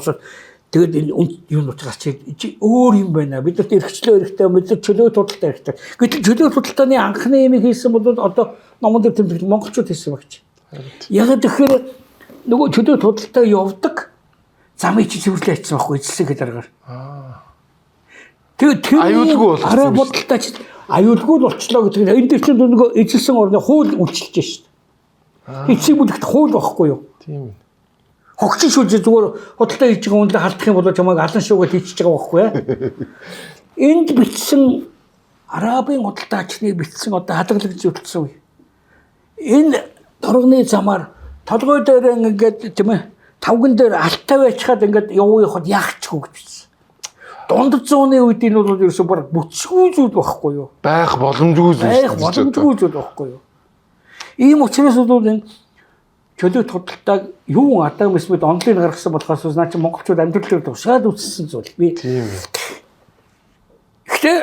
Тэгээд энэ юм учраас чи өөр юм байна. Бидэрт эрхчлөө хэрэгтэй, мэдээ чөлөө судалтай хэрэгтэй. Гэтэл чөлөө судалтааны анхны юм хийсэн бол одоо номон дээр тэмдэглэл монголчууд хийсэн багч. Яг тэгэхээр нөгөө чөлөө судалтай явдаг замыг чи цэвэрлээ хийсэн байхгүй эзэлсэн гэдэг аргаар. Тэгээд тэр аюулгүй болох араа бодолтой чи аюулгүй л болчлоо гэдэг. Энэ дээр чинь нөгөө эзэлсэн орны хууль үйлчилж шүү дээ. Эцсийн бүлэгт хууль байхгүй юу? Тийм. Хогчин шүүж зүгээр худалдаа хийж байгаа үнэлээ халдах юм бол чамайг алан шуугаад хийчихэж байгаа байхгүй юу? Энд бичсэн арабын худалдаачны бичсэн одоо хадгалагдж үлдсэн үе. Энэ торгоны замаар толгой дээр ингээд тийм ээ тавган дээр алтай байчаад ингээд явах яахчгүй гэж бичсэн. Дунд зууны үед энэ бол ерөөсөө баг бүцгүй зүйл байхгүй юу? Байх боломжгүй зүйл. Байх боломжгүй зүйл байхгүй юу? Ийм учраас бол энэ чөлөө тодтолтойг юу адам эсвэл онлайн гаргасан болохоос наа чи монголчууд амьдралаар тушаад үссэн зүйл. Би Тийм. Гэхдээ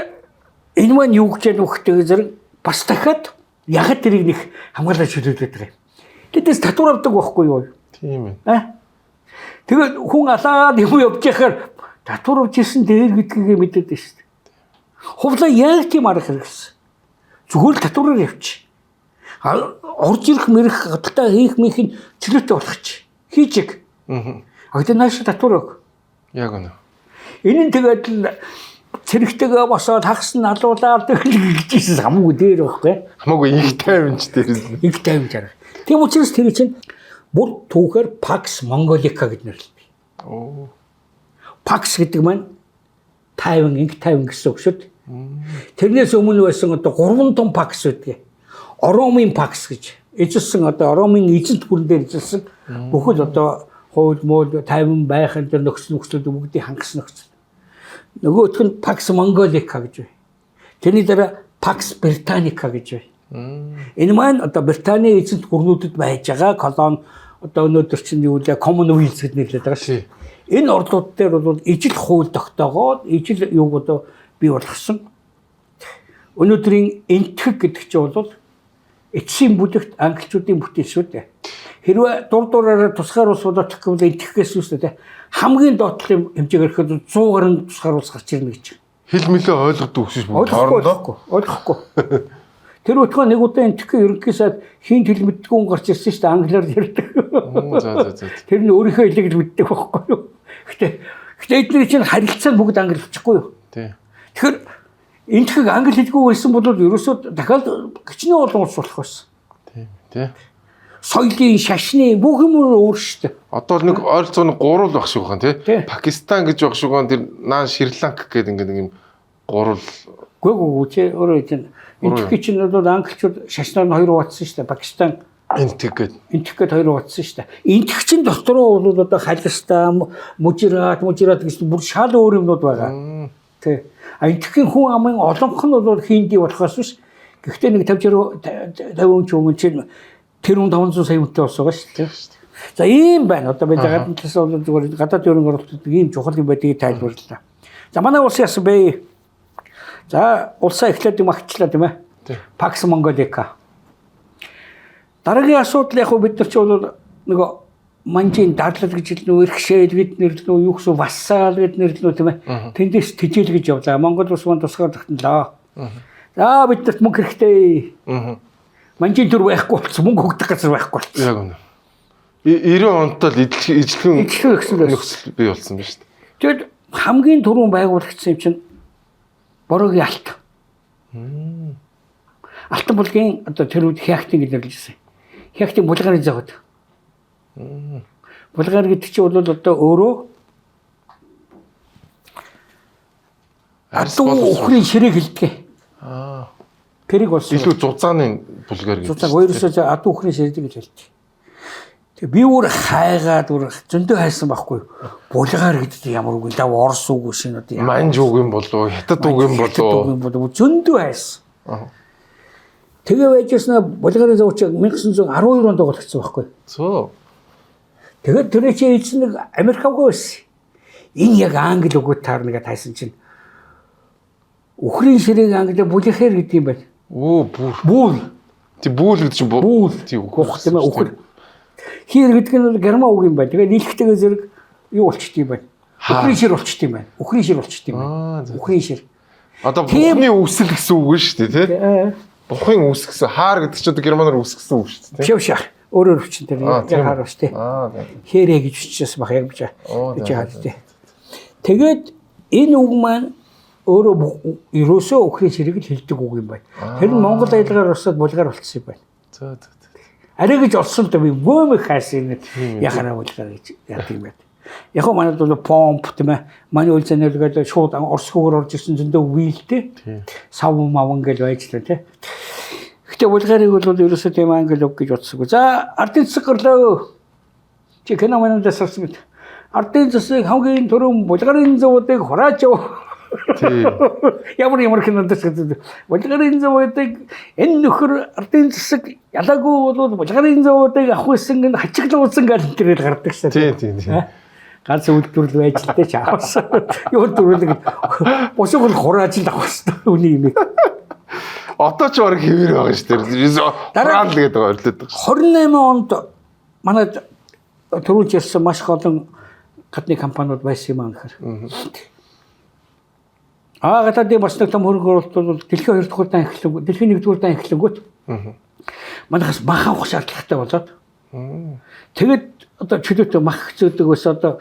энэ маань юу гэж нөхтэй зэрэг бас дахиад яг тэрийг нэг хамгаалаж чөлөөлөд байгаа юм. Тэдээс татвар авдаг байхгүй юу? Тийм ээ. Тэгээд хүн алаад юм явж яхаар татвар авч ирсэн дээр гэдгийг мэдээд байна шүү дээ. Хувлаа яг тийм арга хэрэгсэн. Зүгээр л татвараар явчих. Орж ирэх мэрэх гадалтаа хийх мэхийн чөлөөтэй болох ч хийжиг. А гэдэг нааш татвар өг. Яг үнэ. Энэ нь тэгээд л цэрэгтэйгээ босоод хагас нь алуулаад гэжсэн хамаагүй дээр байхгүй. Хамаагүй их тайванч дээр. Их тайван жарга. Тийм учраас тэр чинь бүр түүхээр Pax Mongolica гэж нэрлэдэг. Оо. Pax гэдэг маань тайван, инх тайван гэсэн үг шүү дээ. Тэрнээс өмнө байсан одоо 3 том Pax байдаг. Оромын Pax гэж эзэлсэн одоо Оромын эзэнт бүрэн дээр эзэлсэн бүхэл одоо хууль мөл тайван байх энэ нөхцөлүүд бүгдийг хангасан нөхцөл. Нөгөөх нь Pax Mongolica гэж байна. Тэрний дараа Pax Britannica гэж байна. Энэ маань одоо Британий эзэнт гүрнүүдэд байж байгаа колон одоо өнөөдөр чинь юу вэ? Commonwealth гэж нэрлэдэг байгаа шүү. Энэ орлууд дээр бол ижил хууль тогтоогоод ижил юуг одоо бий болгосон. Өнөөдрийн энтхэг гэдэг чинь бол эцсийн бүлэгт англичуудын бүтээл шүү дээ. Хэрвээ дураараа тусгаар ус болоод гэвэл энтхгээс үүсдэг хамгийн доотлын хэмжээгээр ихэд 100 гаруй тусгаар ус гарч ирнэ гэж. Хэл мэлээ ойлгодог үгсэж бүгд хоорондоо. Ойлгохгүй. Тэр өтгөө нэг удаа энтхэг ерөнхийсад хин хэл мэддэггүй хүн гарч ирсэн шүү дээ англиар ярьдаг. За. Тэр нь өөрийнхөө хэлийг л мэддэг байхгүй юу? Гэтэ эдгээр чинь харилцаа бүгд англи хэлчихгүй юу? Тий. Тэгэхээр энтхэг англи хэлгүй байсан бол ерөөсөө дахиад гिचний олон улс болох байсан. Тий. Соёлын, шашны бүх юм өөр шүү дээ. Одоо нэг ойролцоо 3 л баг шиг байна тий. Тий. Пакистан гэж баг шиг байна. Тэр наан Шри-Ланк гэдэг ингээд нэг юм 3 л. Гүйгүү чи өөрөө чинь энтхэг чинь бол англичууд шашнаар нь 2 хуваацсан шүү дээ. Пакистан энтхэг гээд 2 хуваацсан шүү дээ. Энтхэг чинь дотороо бол одоо халистаа, мужират гэсэн бүр шал өөр юмнууд байгаа. Тий. А энтхэгийн хүн амын олонх нь бол хинди болохоос биш. Гэхдээ нэг 50 ч өмнө чинь тэр 500 сая хүнтэй болсон байгаа шүү дээ. За ийм байна. Одоо бид гадаадаас бол зүгээр гадаад ерөнхий оролцдог ийм чухал юм байдгийг тайлбарлалаа. За манай улс яасан бэ? За улсаа эхлээд юм агчлаа тийм ээ. Pax Mongolica. Дараагийн асуудал яг бид нар ч бол нөгөө манжийн дадлал гэж хэлнэ үү, эрхшээл гэж нэрлэнэ үү, юу гэсэн вассал гэж нэрлэнэ үү тийм ээ. Тэндээс тэжээл гэж явлаа. Монгол улс маань тусгаар тогтнолоо. За бидэрт мөнгө хэрэгтэй. Манжийн төр байхгүй болсон, мөнгө хөгдөх газар байхгүй болсон. Яг үнэ. 90 онтой л ижлэхэн нөхцөл бий болсон байна шүү дээ. Тэгэд хамгийн түрүүн байгуулагдсан юм чинь Борогийн алт. Алтан булгийн одоо тэр үед Хяхтын гэж нэрлэжсэн. Хяхтын булгарын завод. Булгар гэдэг чинь бол одоо өөрөө адуу ухрын ширээг хэлдэг. Тэрийг болсон. Илүү зузааны булгар гэж. Зузааг хоёрсоо адуу ухрын ширээг гэж хэлдэг. Тэгээ би өөр хайгаад өөр зөндөө хайсан байхгүй. Булгаар гэдэг ямар үг лав орс үг шин одоо манж үг юм болов хятад үг юм болов зөндөө хайсан. Тэгээ байжснаа булгарын завууч 1912 онд байгуулагдсан байхгүй. Зөө. Тэгээд тэр чинь эзэн нэг Америк авгаа байсан. Энэ яг англи үгүүд таарна гэж тайсан чинь ухрын ширээг англиар булихэр гэдэг юм байна. Оо бүүл. Тий бүүл гэдэг чинь бүүл. Тий ухах тийм ээ ухр. Хэр гэдэг нь герман үг юм байна. Тэгээд нийлхтэйгээ зэрэг юу болчт юм байна. Үхрийн шир болчт юм байна. Үхрийн шир болчт юм байна. Үхрийн шир. Одоо бухны үсэл гэсэн үг шүү дээ, тий? Бухын үс гэсэн хаар гэдэг чинь одоо германаар үс гэсэн үг шүү дээ, тий? Биш шах. Өөрөөр хүчин дээр яг хаар шүү дээ. Хэрэг гэж бичсэн баг яг гэж хаад тий. Тэгээд энэ үг маань өөрөө ерөөсөө үхрийн ширийг л хэлдэг үг юм байна. Тэр нь Монгол айлгаар орсод булгаар болчихсон юм байна. За. Арай гэж олсон да би бөөм хаасан яхараа булгаар гэж яд юм байна. Яг манайд бол помп тийм ээ. Манай үйл занилгээд шууд орс хөвөр орж ирсэн зөндөө вилтэй. Сав маван гэж байж таа тий. Гэтэ булгарыг бол ерөөсөө тийм англи үг гэж утсаггүй. За ардын засаг гарлаа. Чи кино манайд сарсан мэт. Ардын засаг хамгийн түрүүн булгарын заводыг хураач яв. Ямар кинонд засаг. Булгарын заводыг энэ нөхөр ардын засаг ялаагүй бол булгарын заводыг авах гэсэн нь хачиглуулсан гал тэрэл гардаг шээ. Тийм. Ганц үйлдвэрлэл байж л дээ чаавс. Юу дөрвөлөг босог л хурааж л авах хэрэгтэй үний юм. Одоо ч баг хэвээр байгаа шүү дээ. Дараа л гэдэг байгаа өрлөд. 28 онд манайд төрүүлж ирсэн маш олон гадны компаниуд байсан юм аа гэхээр. Гадаадын бас нэг том хөрөнгө оруулалт бол дэлхийн 2 дугаар дан эхлэнгүүт, дэлхийн 1 дугаар дан эхлэнгүүт манайхаас мах авах шаардлагатай болоод. Тэгээд одоо чөлөөтэй мах зөөдөг ус одоо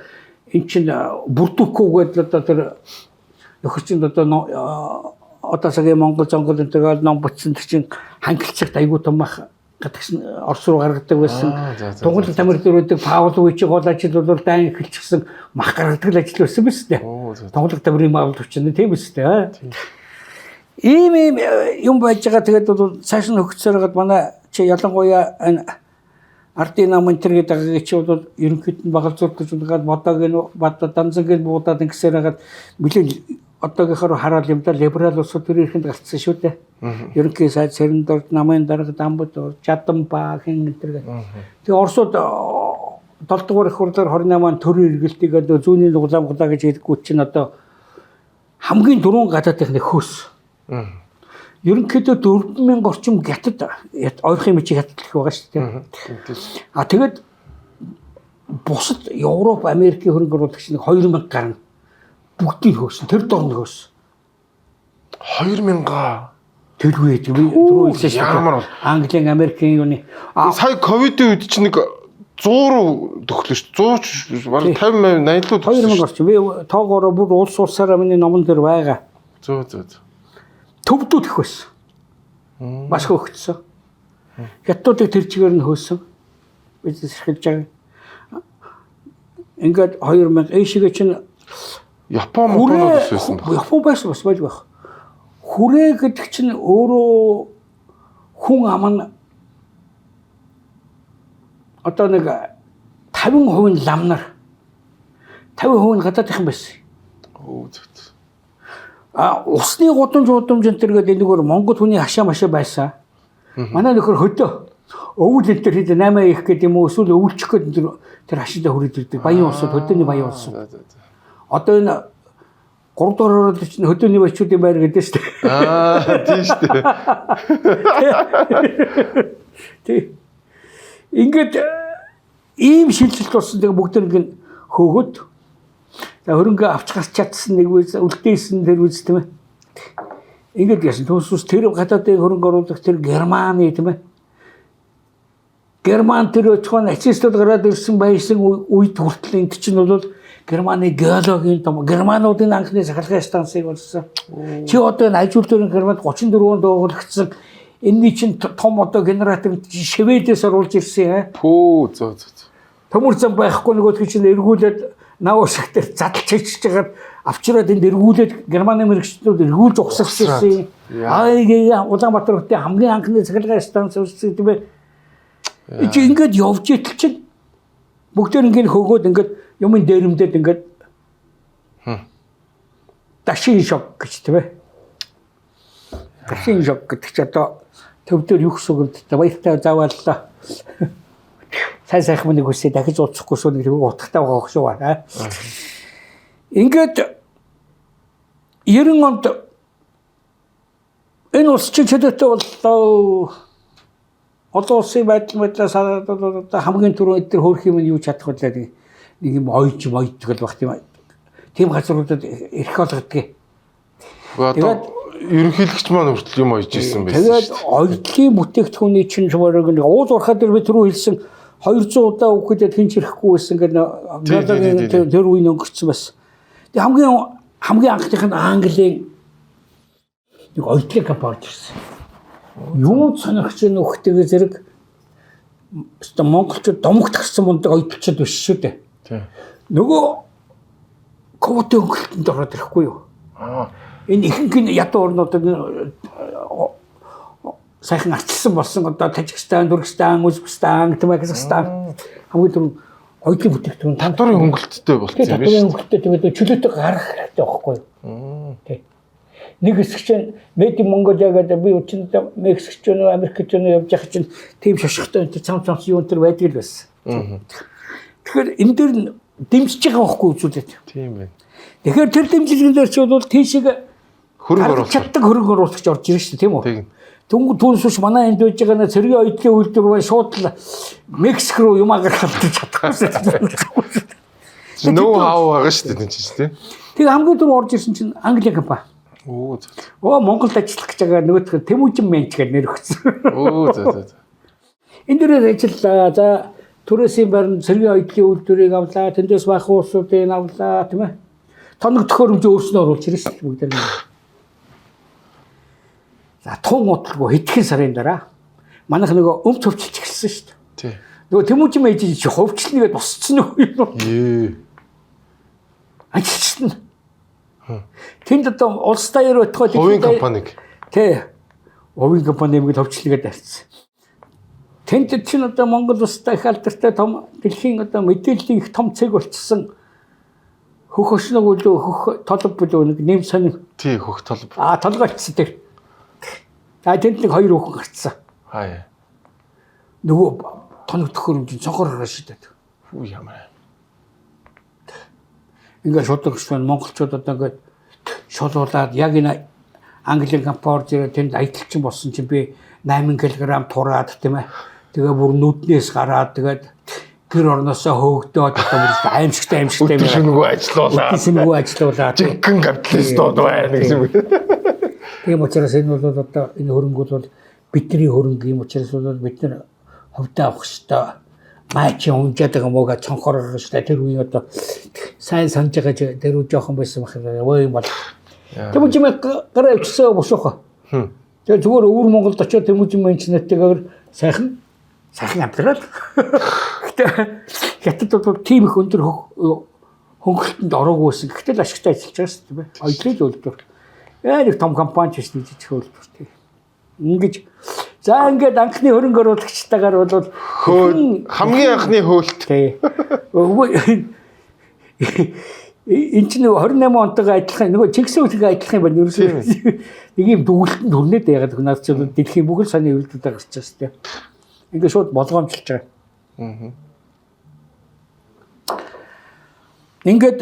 эн чин бүрдүүхгүй гэдэг одоо тэр нөхөр чинь одоо сагийн Монгол зонгол энтэйгээ ном бүтсэн чинь хангилцагт айгуу том мах гадагш Орос руу гаргадаг байсан. Тунгал тамир дөрөдөг Паул Вичиг гол ажил бол дан эхэлчихсэн мах гаргадаг ажил байсан биз дээ. Тунгал тамирын маавал хүчин тийм биз дээ. Ийм юм байж байгаа тэгээд бол цааш нь хөгцөөр хагаад манай чи ялангуяа энэ ардын намын тэр гэдэг чи бол ерөнхийд нь багалзуулж унгаад бодоог данзангийн буудаад ингэсээр хагаад бүлээн одоогийнхоор хараад юм да либерал улсууд тэр ихэнд гарцсан шүү дээ. Ерөнхий сайд Сэрэндорд намын дарга Дамбад Жаданба хин тэр. Тэгээ Оросууд 7 дугаар их хурлаар 28 он төрийн эргэлтийг зүүнний улаан гулаа гэж хэлэхгүй чинь одоо хамгийн дөрвөн гадаадын хөөс. Ерөнхийдөө 4000 орчим гятад ойрхон мичиг хятадлах байгаа шүү дээ. Тэгээд бусад Европ, Америкийн хөрөнгө оруулагч нэг 2000 гарна. Бүгдийг хөөсөн. Тэр дорн хөөсөн. 2000 тэргүй түрүү хэлсэн шүү дээ. Ямар бол Английн, Америкийн юуны сая ковидын үед чинь нэг 100 руу төглөө шүү. 100 баг 50 80 луу 2000 орчим. Би тоогоороо бүр улс улсаараа миний номон дээр байгаа. Зөө. Төвдүүд их байсан. Маш хөгжсөн. Хятадуудыг тэр чигээр нь хөөсөн. Бизнес эрхэлж байгаа. Ингээд 2000 эшигээ чинь Япон модод байсан баг. Япон байсан бас байж байх. Хүрээ гэдэг чинь өөрөө хүн ам нь одоо нэг 50% ламнар 50% гадаадхан байсан. Усны гудамж энтергээд энэгээр Монгол хүний хашаа машаа байсан. Манай нөхөр хөдөө өвөл энтер хэд 8 их гэдэг юм уу эсвэл өвөлчих гээд тэр хашаандаа хүрээд ирдэг. Баян улсууд хөдөөний баян улсууд. Одоо энэ 3 дугаар ороод чинь хөдөөний баячуудын байр гэдэг шүү дээ. Тийм шүү дээ. Тий. Ингээд ийм шилжилт болсон тэгээ бүгд нэг хөөгд хөрөнгө авч гарч чадсан нэг үз үлдээсэн тэр үз тийм ээ. Ингээд яасан төсөс тэр гадаадын хөрөнгө оруулагч тэр Германы тийм ээ. Герман тэр өчгөн нацистууд гараад ирсэн байсан үед хүртэл энэ чинь бол Германы геологийн том германуудын анхны сахалгын станцыг болсон. Чи одоо энэ ажил төрийн Германд 34 онд уулгацсан энэний чинь том одоо генератор Шведээс оруулж ирсэн. Пүү зөө. Төмөр зам байхгүй нөгөө чинь эргүүлээд нав шиг дээр задлж чийж жагаад авчираад энд эргүүлээд Германы мэрэгчлүүд эргүүлж угсарсан. Улаанбаатар хотын хамгийн анхны цахилгаан станц үүссэн тийм ээ. Чи ингээд явж итэл чинь бүгдээр ингээд хөгөөд ингээд юмын дээрэмдээд ингээд дашин шок гэж тийм ээ. Дашин шок гэдэг чи одоо төвдөр юу гэсэн үг вэ? Баяртай зааваллаа. Сайхан нэг үсээ дахиж ууцахгүй шүү нэг утгатай байгаа шүү аа. Ингээд 90 онд энэ улс чинь чөлөөтэй боллоо. Одоо улсын байдлаас хамгийн түрүү эдгээр хөрх юм нь юу чадах вэ? Нэг юм ойж мойдгол баг тийм тийм газруудад ирэх болгодгийг. Одоо ерөнхийлөгч маань хүртэл юм ойж ирсэн байсан Тэгээд шүү дээ. оёдлын бүтээгдэхүүний чинь чимээрэг нэг уул урхаа дээр бид рүү хэлсэн 200 удаа үхэдэд хинч ирэхгүй байсан гэдэг тэр үеийн өнгөрцөн бас. Тэг хамгийн анхных нь Английн нэг оёдлын компани ирсэн. Юу сонирхож байгаа нөхдөг зэрэг өстө монголчууд домогдсон мундаг оёдлчод биш шүү дээ. Тийм. Нөгөө ковотын хөнгөлтөнд ороод ирэхгүй юу? Энэ ихэнх ядуу орнуудад сайхан арчилсан болсон одоо Тажикстан, Түркстан, Узбекистан, Казахстан хамгийн түрүүнд оюутны бүтээгдэхүүн татварын хөнгөлөлттэй болсон юм байна. Татварын хөнгөлөлттэй тэгээд чөлөөтэй гарах хэрэгтэй байхгүй юу? Тий. Нэг хэсэг чинь Made in Mongolia гэдэг би өчнөд Мексикч нь Америкч нь явж байгаа чинь тийм шошготой энэ цам юу энэ байдаг л байсан. Тэгэхээр энэ дээр дэмжиж байгаа байхгүй үзүүлээд. Тийм байна. Тэгэхээр тэр дэмжлэгэн дээр чи бол тийшээ хөрөнгө оруулалт чаддаг хөрөнгө оруулагч орж ирж шүү дээ тийм үү? Тийм. Түнг түүнсүш манай энд байж байгаа цэргийн оюутлын үйлдвэр бай шууд л Мексик руу юм агархалдаж чадахгүй. Нөө хаа байгаа шүү дээ тийм. Тэгээ хамгийн түрүү орж ирсэн чинь Англи компани. Монголд ажиллах гэж байгаа нөгөөх нь Тэмүүжин Менч гэж нэр өгсөн. Энэ дээрээ ажиллаа. За түрээсийн барин цэргийн оюутлын үйлдвэрийг авлаа. Тэндээс бах уусуудыг авлаа тийм ээ. Тоног төхөөрөмж өөрснөө оруулж ирсэн шүү дээ бүгд. За тун удалгүй хэдхэн сарын дараа манайх нөгөө өмч хөвчилж эхэлсэн шүү дээ. Тий. Нөгөө Тэмүүжин Менч чи хөвчлэнгээд босцсон уу? Ажилчсан. Тэнд одоо улс даяар байтугай хувийн компаниг. Тий. Хувийн компани мэгэл хөвчлэнгээд авчихсан. Тэнд чинь одоо Монгол улстай их алдартай том дэлхийн одоо мэдээллийн их том цэг болчихсон. Хөх өшнөг үлээ хөх толб бүлөө нэг нэм сонин. Тий хөх толб. Толгойтсон тэр. Тэнд нэг хоёр хүүхэн гарцсан. Хаа. Нөгөө тоног төхөөрөмж цонхоор шидэд. Хүү ямар. Ингээ шударгч монголчууд одоо ингээд шолуулаад яг энэ Английн компани зэрэг тэнд аялалчин болсон чинь би 8 кг тураад тийм ээ. Тэгээ бүр нүднээс гараад тэгээд гэр орносоо хөөгдөөд одоо бүр аимшигтай шингүү ажиллуулаад. Жиггэн капиталистууд байна гэсэн үг. Тийм учраас энэ бол одоо энэ хөрөнгө бол бидний хөрөнгө юм учраас бол бид нар хөвдөө авах хэрэгтэй. Маач унжаад байгаа мууга цонхоор гаргаж та тэр үе одоо сайн санаж байгаа тэр үе жоохон байсан бахараа өө юм бол Тэмүүжин гараа өвчсөн босоохоо. Тэгээ зүгээр өвөр Монголд очиод Тэмүүжин Менчнэттэйгээр сайхан амтраад. Гэтэ хятад бол тийм их өндөр хөнгөлтөнд ороогүй байсан. Гэхдээ л ашигтай ажиллаж байгаа шүү дээ. Оёдлын үйлдвэр. Нэг том компани ч гэсэн жижиг үйлдвэр тийм. Ингэж за ингээд анхны хөрөнгө оруулагчтайгаар бол хамгийн анхны хөөлт. Энд чинь 28 онтойгоо адилхан нөгөө Чигсүүртэй адилхан юм байна. Ерөөсөө нэг юм дүгэлтэнд хүрнээд яагаад наад чинь дэлхийн бүхэл саний үйлдвэрээр гарч байгаа шүү дээ. Ингээд шууд болгоомжлж байгаа. Ингээд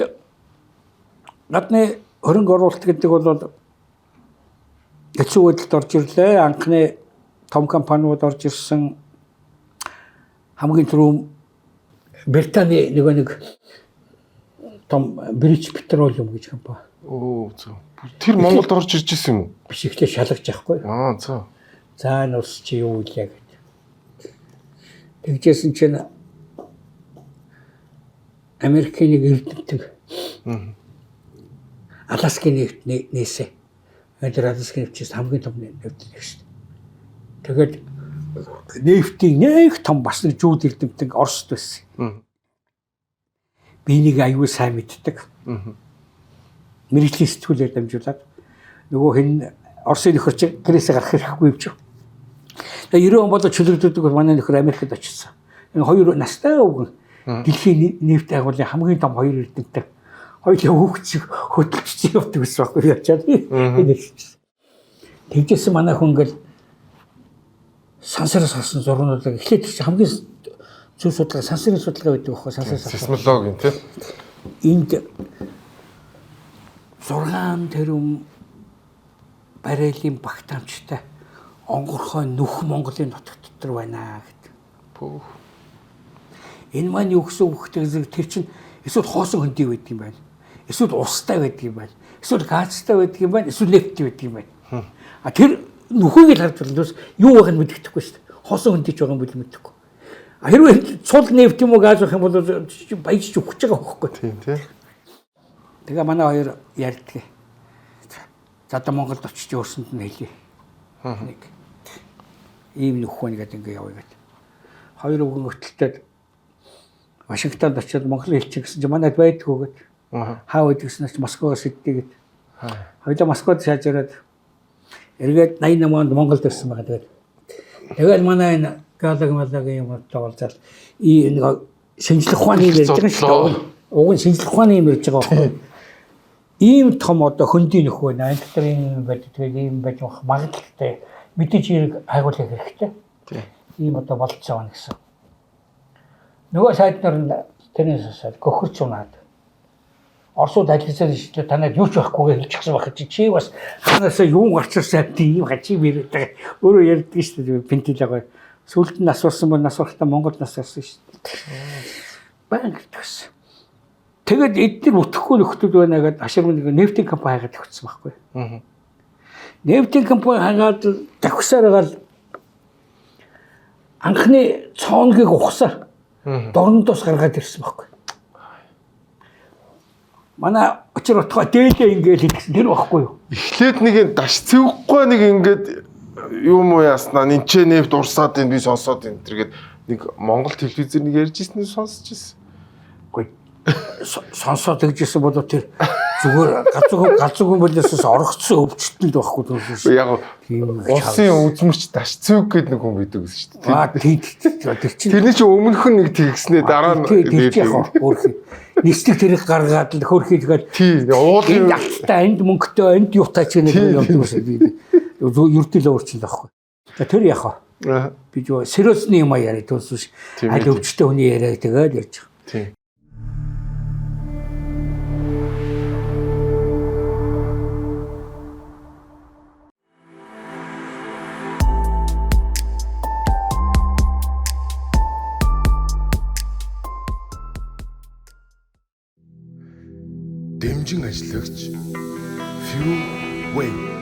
гадны хөрөнгө оруулалт гэдэг бол хэцүү байдалд орж ирлээ. Анхны том компаниуд орж ирсэн. Хамгийн түрүү Британий нэг том British Petroleum гэж компани. Зөв. Тэр Монголд орж ирж ирсэн юм уу? Биш ихлэ шалгаж байхгүй. Зөв. За энэ ус чи юу вэ гэдэг. Тэгжсэн чинь Америкийн нэг эрдэмтэн Аляскийн нээсээ. Тэр Аляскийн нефтээс хамгийн том нефт шүү дээ. Тэгээд нефтийн нэг том бас нэг жууд эрдэмтэн Оросд байсан. Би нэг аюул сайн мэддэг. Мэргэжлийн сэтгүүлээр дамжуулаад нөгөө хэн Оросын нөхөрч гэрээсээ гарах хэрэггүй юм чи. Тэгээ 90 он болоо чөлөөлдөг бол манай нөхөр Америкт очсон. Энэ хоёр настай өвгөн дэлхийн нефт агуулгын хамгийн том хоёр эрдэмтэн. Хоёулаа хүүхчиг хөдөлгч явдаг гэсэн байхгүй ячаад. Тэгжсэн манай хүн гэл сансараас харсан зургуудыг эхлээд хамгийн зөв судалгаа сансрын судалгаа байдаг байхгүй сансраас сейсмологийн тийм. Энд 6 тэрбум баррелийн багтаамжтай онгорхой нүх Монголын нутаг дотор байна гэдэг. Энэ маань юу гэсэн үг гэхээр тэр чинь эсвэл хоосон хөндий байд юм байна. Эсвэл устай байдаг юм байна. Эсвэл газтай байдаг юм байна. Эсвэл нефттэй байдаг юм байна. А тэр нөхөгийг л харж байна. Юу байхыг мэддэхгүй шүү дээ. Хосон хөндөж байгаа юм бол мэддэхгүй. А хэрвээ цул нефт юм уу газ байх юм бол баяжж өгч байгаа байхгүй. Тийм тий. Тэгээ манай хоёр ярьдаг. За одоо Монголд очиж өөрсөнд нь хэлье. Нэг ийм нөхөн гэдэг ингээ явъя гэдэг. Хоёр өвгөн хөтөлтөд Вашингтонд очиод Монгол хэлчих гэсэн чинь манайд байдгүй гэдэг. Хаа байдаг гэснээр Москвоос хэддэг гэдэг. Хоёулаа Москвад шааж ирээд эргээд 88 онд Монголд ирсэн байгаа. Тэгээд манай энэ галагмалагийн юм тоолзал нэг шинжлэх ухааны юм ярьж байгаа шүү дээ. Уг нь шинжлэх ухааны юм ярьж байгаа байхгүй. Ийм том одоо хөндийн нөхөө байна. Антитрийн байдаг ийм байж магадaltaй мэдээж хэрэг хайгуулах хэрэгтэй. Тийм. Ийм одоо болцоо байна гэсэн. Нөгөө сайднаар нь тэрнээс асаад гөхөрч унаад. Оросууд ажилласаар шийдлээ танад юу ч байхгүй гэж хэлчихсэн байх чи бас ханаасаа юу гарч ирсэн юм хачи мэрээд байгаа. Өөрөө ярьдаг шүү дээ пентил байгаа. Сүүлд нь асуусан бол асуухтаа Монголд асуусан шүү дээ. Баян гэсэн. Тэгээд эдгээр бүтэхгүй нөхдүүд байна гэдэг ашигрын нэг нефтийн компани хайгаад тавьчихсан байхгүй. Нефтийн компани хайгаад тавьсаар байгаа анхны цооногийг ухсаар дорнодоос гаргаад ирсэн байхгүй. Манай очир утгаа дээлээ ингээл хэлсэн тэр байхгүй юу? Эхлээд нэг даш цэвэхгүй нэг ингээд юм уу яаснаа энэ ч нефт урсаад энэ би сонсоод энэ тэргээд нэг Монгол телевизээр нэг ярьж ирсэн сонсож ирсэн. Сонсоод тэгжсэн бол тэр зүгээр галзуу болоосоос орогцсон өвчтөнд байхгүй төрсөн шүү. Яг улсын үзмэрч даш цэвэг гэдэг нэг хүн бидэг гэсэн шүү дээ. Аа тэр чинь тэрний чинь өмнөх нь нэг тэгснээ дараа нь өөрхий нийслэг тэрийг гаргаад л хөрхий тэгээд тийм уулын ялттай энд мөнгөтэй энд юутай ч нэг юм явдаг шүү дээ. Юртэл өөрчлөл байхгүй. Тэр яах вэ? Би жоо сериусны юм яриад төсөш аль өвчтөй хүний яриаг тэгээд ярьж байгаа. Тийм. Дэмжин ажиллагч Fuel Way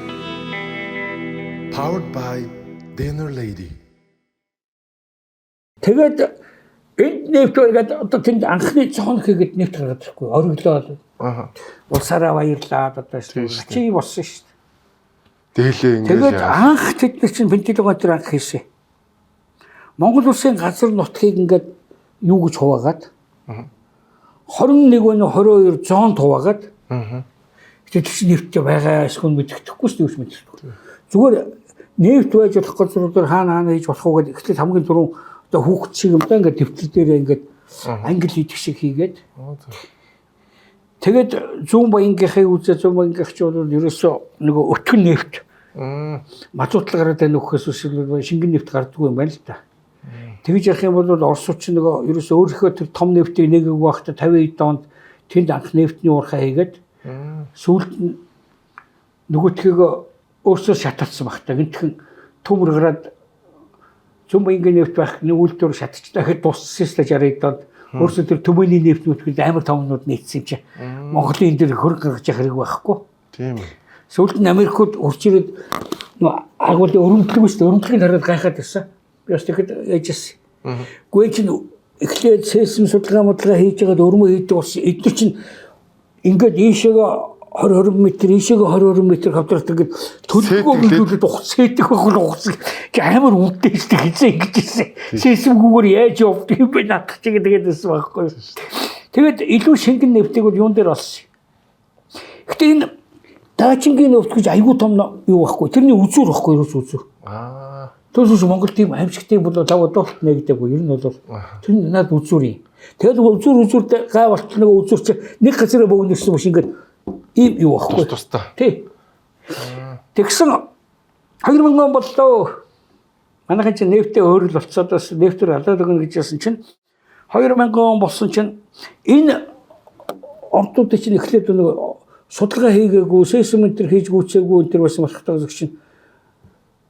powered by Dinner Lady. Тэгээд энд нефт гэдэг одоо тэнд анхны цоон хийгээд нефт гаргаад ирэхгүй ориглоо. Улсаараа баярлаад одоо чи болсон шүү дээ. Дээлээ ингэж тэгээд анх тэд нар чинь вентилятор анх хийсэн. Монгол улсын газар нутгийг ингээд юу гэж хуваагаад 21 өнө 22 зонд хуваагаад тэгээд чинь нефттэй байгаа эсвэл мэддэхгүй шүү дээ мэддэхгүй. Зүгээр нефт байж болох газруудаар хаана хийж болох уу гэдэг ихтэй хамгийн түрүүн одоо хүүхд шиг юм да ингээд дэвтэр дээр ингээд англи хийдэг шиг хийгээд тэгээд зүүн баянгийнхыг үзээ зүүн баянгийнх ч бол ерөөсөө нөгөө өтгөн нефт мазуутлаараа нөхөхөөс эсвэл шингэн нефт гардггүй юм байна л да. Тэгж ярих юм бол орсууд ч нөгөө ерөөсөө өөрийнхөө тэр том нефтийг нэгээг байхдаа 50 донд тэнд анх нефтний уурхай хийгээд сүүлд нь нөгөөтгийг өөрсдөө шаталсан багтаа гинтхэн төмөр гараад зүүн баянгийн нефт байх нэг үйлдвэр шатч дахиад дууссан шүү дээ 60 донд өөрсдөө тэр төмөний нефтнүүд амар томнууд нийцсэн чинь Монголын энэ дэр хөрөнгө гаргаж явах хэрэг байхгүй. Тийм ээ. Сүүлд нь Америкууд урж ирээд агуулын өрөмтлөг шүү дээ өрөмтлөгийг хараад гайхаад ирсэн. Би бас тэгэхэд яжсэн. Гүй чинь эхлээд сейсм судалгаа хийж байгаад өрмөө хийдэг ус эдгээр чинь ингээд ийшээгээ 20 м ийшээгээ 20 м хавдралт ингээд төлөвгөө хөлдүүлээд ухсээдэг байх чи амар үнэтэй шүү дээ хизээ ингэж ирсэн. Сейсмгүүгээр яаж явдаг юм бэ наадах чи тэгээд байсан байхгүй. Тэгээд илүү шингэн нефтийг бол юун дээр олсон. Гэтэ энэ даачингийн нефт гэж айгүй том юу байхгүй. Тэрний үзүр байхгүй юу үзүр. Түүнээс Монгол тийм аимшигтыг бол лав удуулт нэгдэггүй. Ер нь бол тэр над үзүр юм. Тэгээд үзүртэй гай болт нэг үзүр чи нэг газараа бөгнөсөн биш ингээд ийм юу байхгүй. Тустай. Тий. Тэгсэн 2000 он боллоо. Манайхан чи нефтээ өөрөл болцоод бас нефтээр алаад өгнө гэжсэн чинь 2000 он болсон чинь энэ ордууд чинь эхлээд нэг судалгаа хийгээгүй, сейсментер хийж гүйцээгүй энэ төр байсан болохтой гэж чинь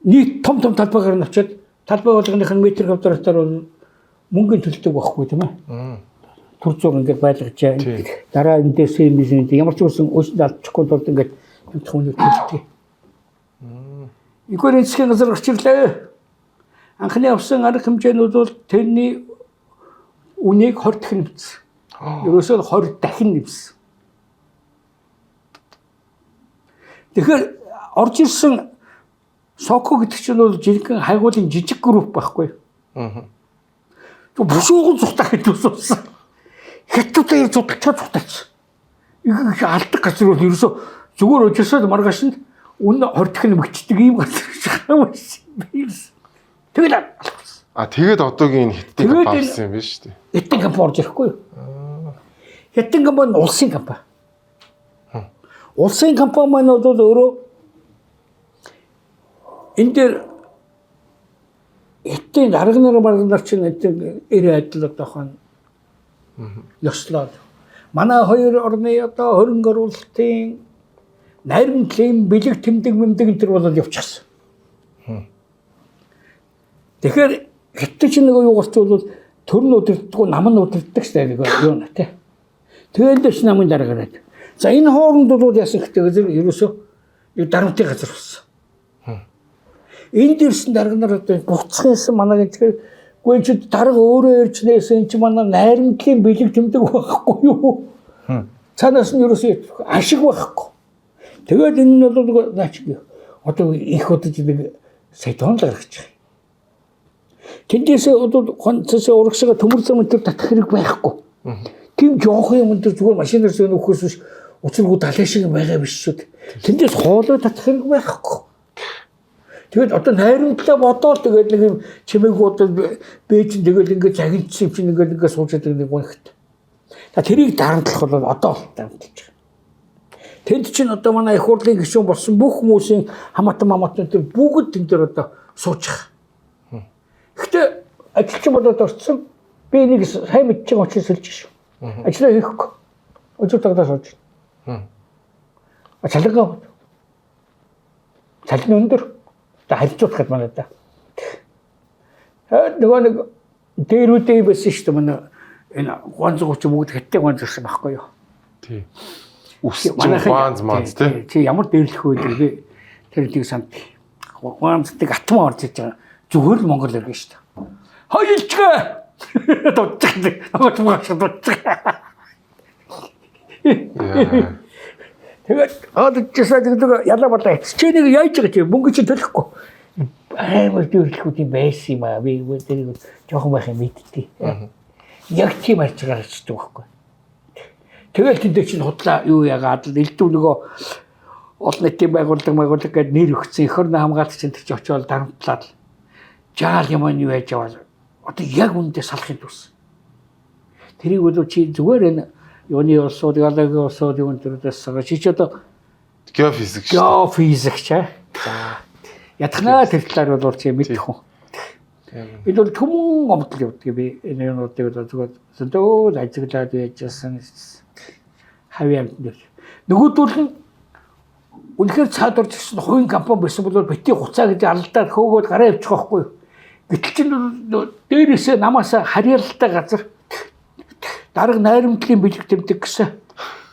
нийт том талбайгаар нь очиад талбай болгоных нь метр квадратаар бол мөнгөний төлдөг байхгүй тийм ээ. төр зур ингээд байлгаж дараа эндээс юм ямар ч үсэн өсөнд алдчихгүй тулд ингээд юмх хүнийг хэлдэг. Игүүр эцгийн газар гарч ирлээ. Анхны авсан арга хэмжээнүүд бол тэрний үнийг 20 дахин нэмсэн. Ерөөсөө 20 дахин нэмсэн. Тэгэхээр орж ирсэн Соко гэдэг чинь бол жинхэнэ хайгуулын жижиг групп байхгүй. Бушууган цухтаа хэдүүлсэн. Хятадтай зудалчаа цухтаач. Их алдаг газар бол ерөөсөө зүгээр уужсаад маргааш нь үнэ 20 дахин мөгчдөг ийм газар байгаа юм шиг. Тэгэл тэгээд одоогийн хятадын компани болсон юм биш үү? Хятадын компани орж ирэхгүй юу? Хятадын компани улсын компани. Улсын компани маань бол өөрөө энэ дээр хятадын дарга нар чинь эрэ адил одоохон ёслоод манай хоёр орны одоо хөрөнгө оруулалтын найрамдлын бэлэг тэмдэг энэ төр болоод явчихсан. Тэгэхээр хятад чинь нэг юу болчихвол төр нь удирддаггүй нам нь удирддаг штэ нэг юу нэ тэ. Тэгэл дэш намын дараагаад. За энэ хооронд бол яасан гэхээр ерөөсөө дарамтын газар болсон. Энэ дэрсэн дарга нар одоо буцхынсан манай гэхээр гүн чи дарга өөрөө ирж нээсэн чи манай найрамдлын бэлэг тэмдэг байхгүй юу? Цаанаас нь ерөөсөө ашиг байхгүй. Тэгээд энэ нь бол наач одоо их удаж нэг сая тонн гаргаж байгаа. Тэндээс одоо ганцсаа урагшаа төмөр зам энэ татах хэрэг байхгүй. Тийм жоох юм энэ зүгээр машинаар зөөнө өгөхөөс биш учиргүй далай шиг байгаа биш шүү. Тэндээс хоолой татах хэрэг байхгүй. Тэгээд одоо найрамдлаа бодоод тэгээд нэг юм чимээгүүд бээжин тэгээд ингээд загинцсан юм чинь ингээд суужаад нэг гонхт. За тэрийг дарамтлах бол одоо дарамтлаж байгаа. Тэнд чинь одоо манай их хурлын гишүүн болсон бүх хүмүүсийн хамаатан тэр бүгд тэн дээр одоо сууж байгаа. Гэхдээ ажилчин болоод орсон би нэг сайн мэдчихээн очиж сэлж шүү. Ажлаа хийхгүй. Өдөр тагтаа сууж байна. Цалингаа. Цалин өндөр. Харилцуулахад манай да. Нөгөө нэг дээрүүдээ байсан шүү дээ манай энэ гонцгооч бүгд хаттыг гонцсон байхгүй юу? Тий. Үс гонц манц тий. Чи ямар дээрлэх вэ би тэр тийг санд гонцдаг атмаа орж иж байгаа. Зүгээр л Монгол иргэн шүү дээ. Хоёулчгаа. Дутдаг. Аваад дутдаг. Тэгээд одчихсаа гэдэг ялаа болоо чи нэг яаж байгаа чи мөнгө чи төлөхгүй амар дүүрлэхүүд юм байсан юм аа би тэр жоохон байх юм мэдтий яг тийм арч байгаа ч байхгүй тэгэл тэнд чинь худлаа юу яагаад л элдв нөгөө олон нийтийн байгууллага гэдэг нэр өгсөн эх орны хамгаалагч энэ чи очиод дарамтлаад жаал юм юу яаж яваа одоо яг үндэ салахын тус тэрийг бол чи зүгээр энэ юуны улсууд ялаагийн улсууд юун төрөөс байгаа чи ч одоо геофизик за ятхнаа тэр талаар бол чи мэдэх хүн энэ бол түмэн гомдол явдаг би энэ юмнуудыг зүгээр зөндөө ажиглаад яжсан хавьяамд нөгөөдөл нь үнэхээр цаад орж ирсэн хувийн компани байсан бол бити хуцаа гэж алдаад хөөгөөд гараа явчих واخгүй гэтэл чинь дээрээсээ намаас харьяалалтай газар дарга найрамдлын бэлэг тэмдэг гэсэн.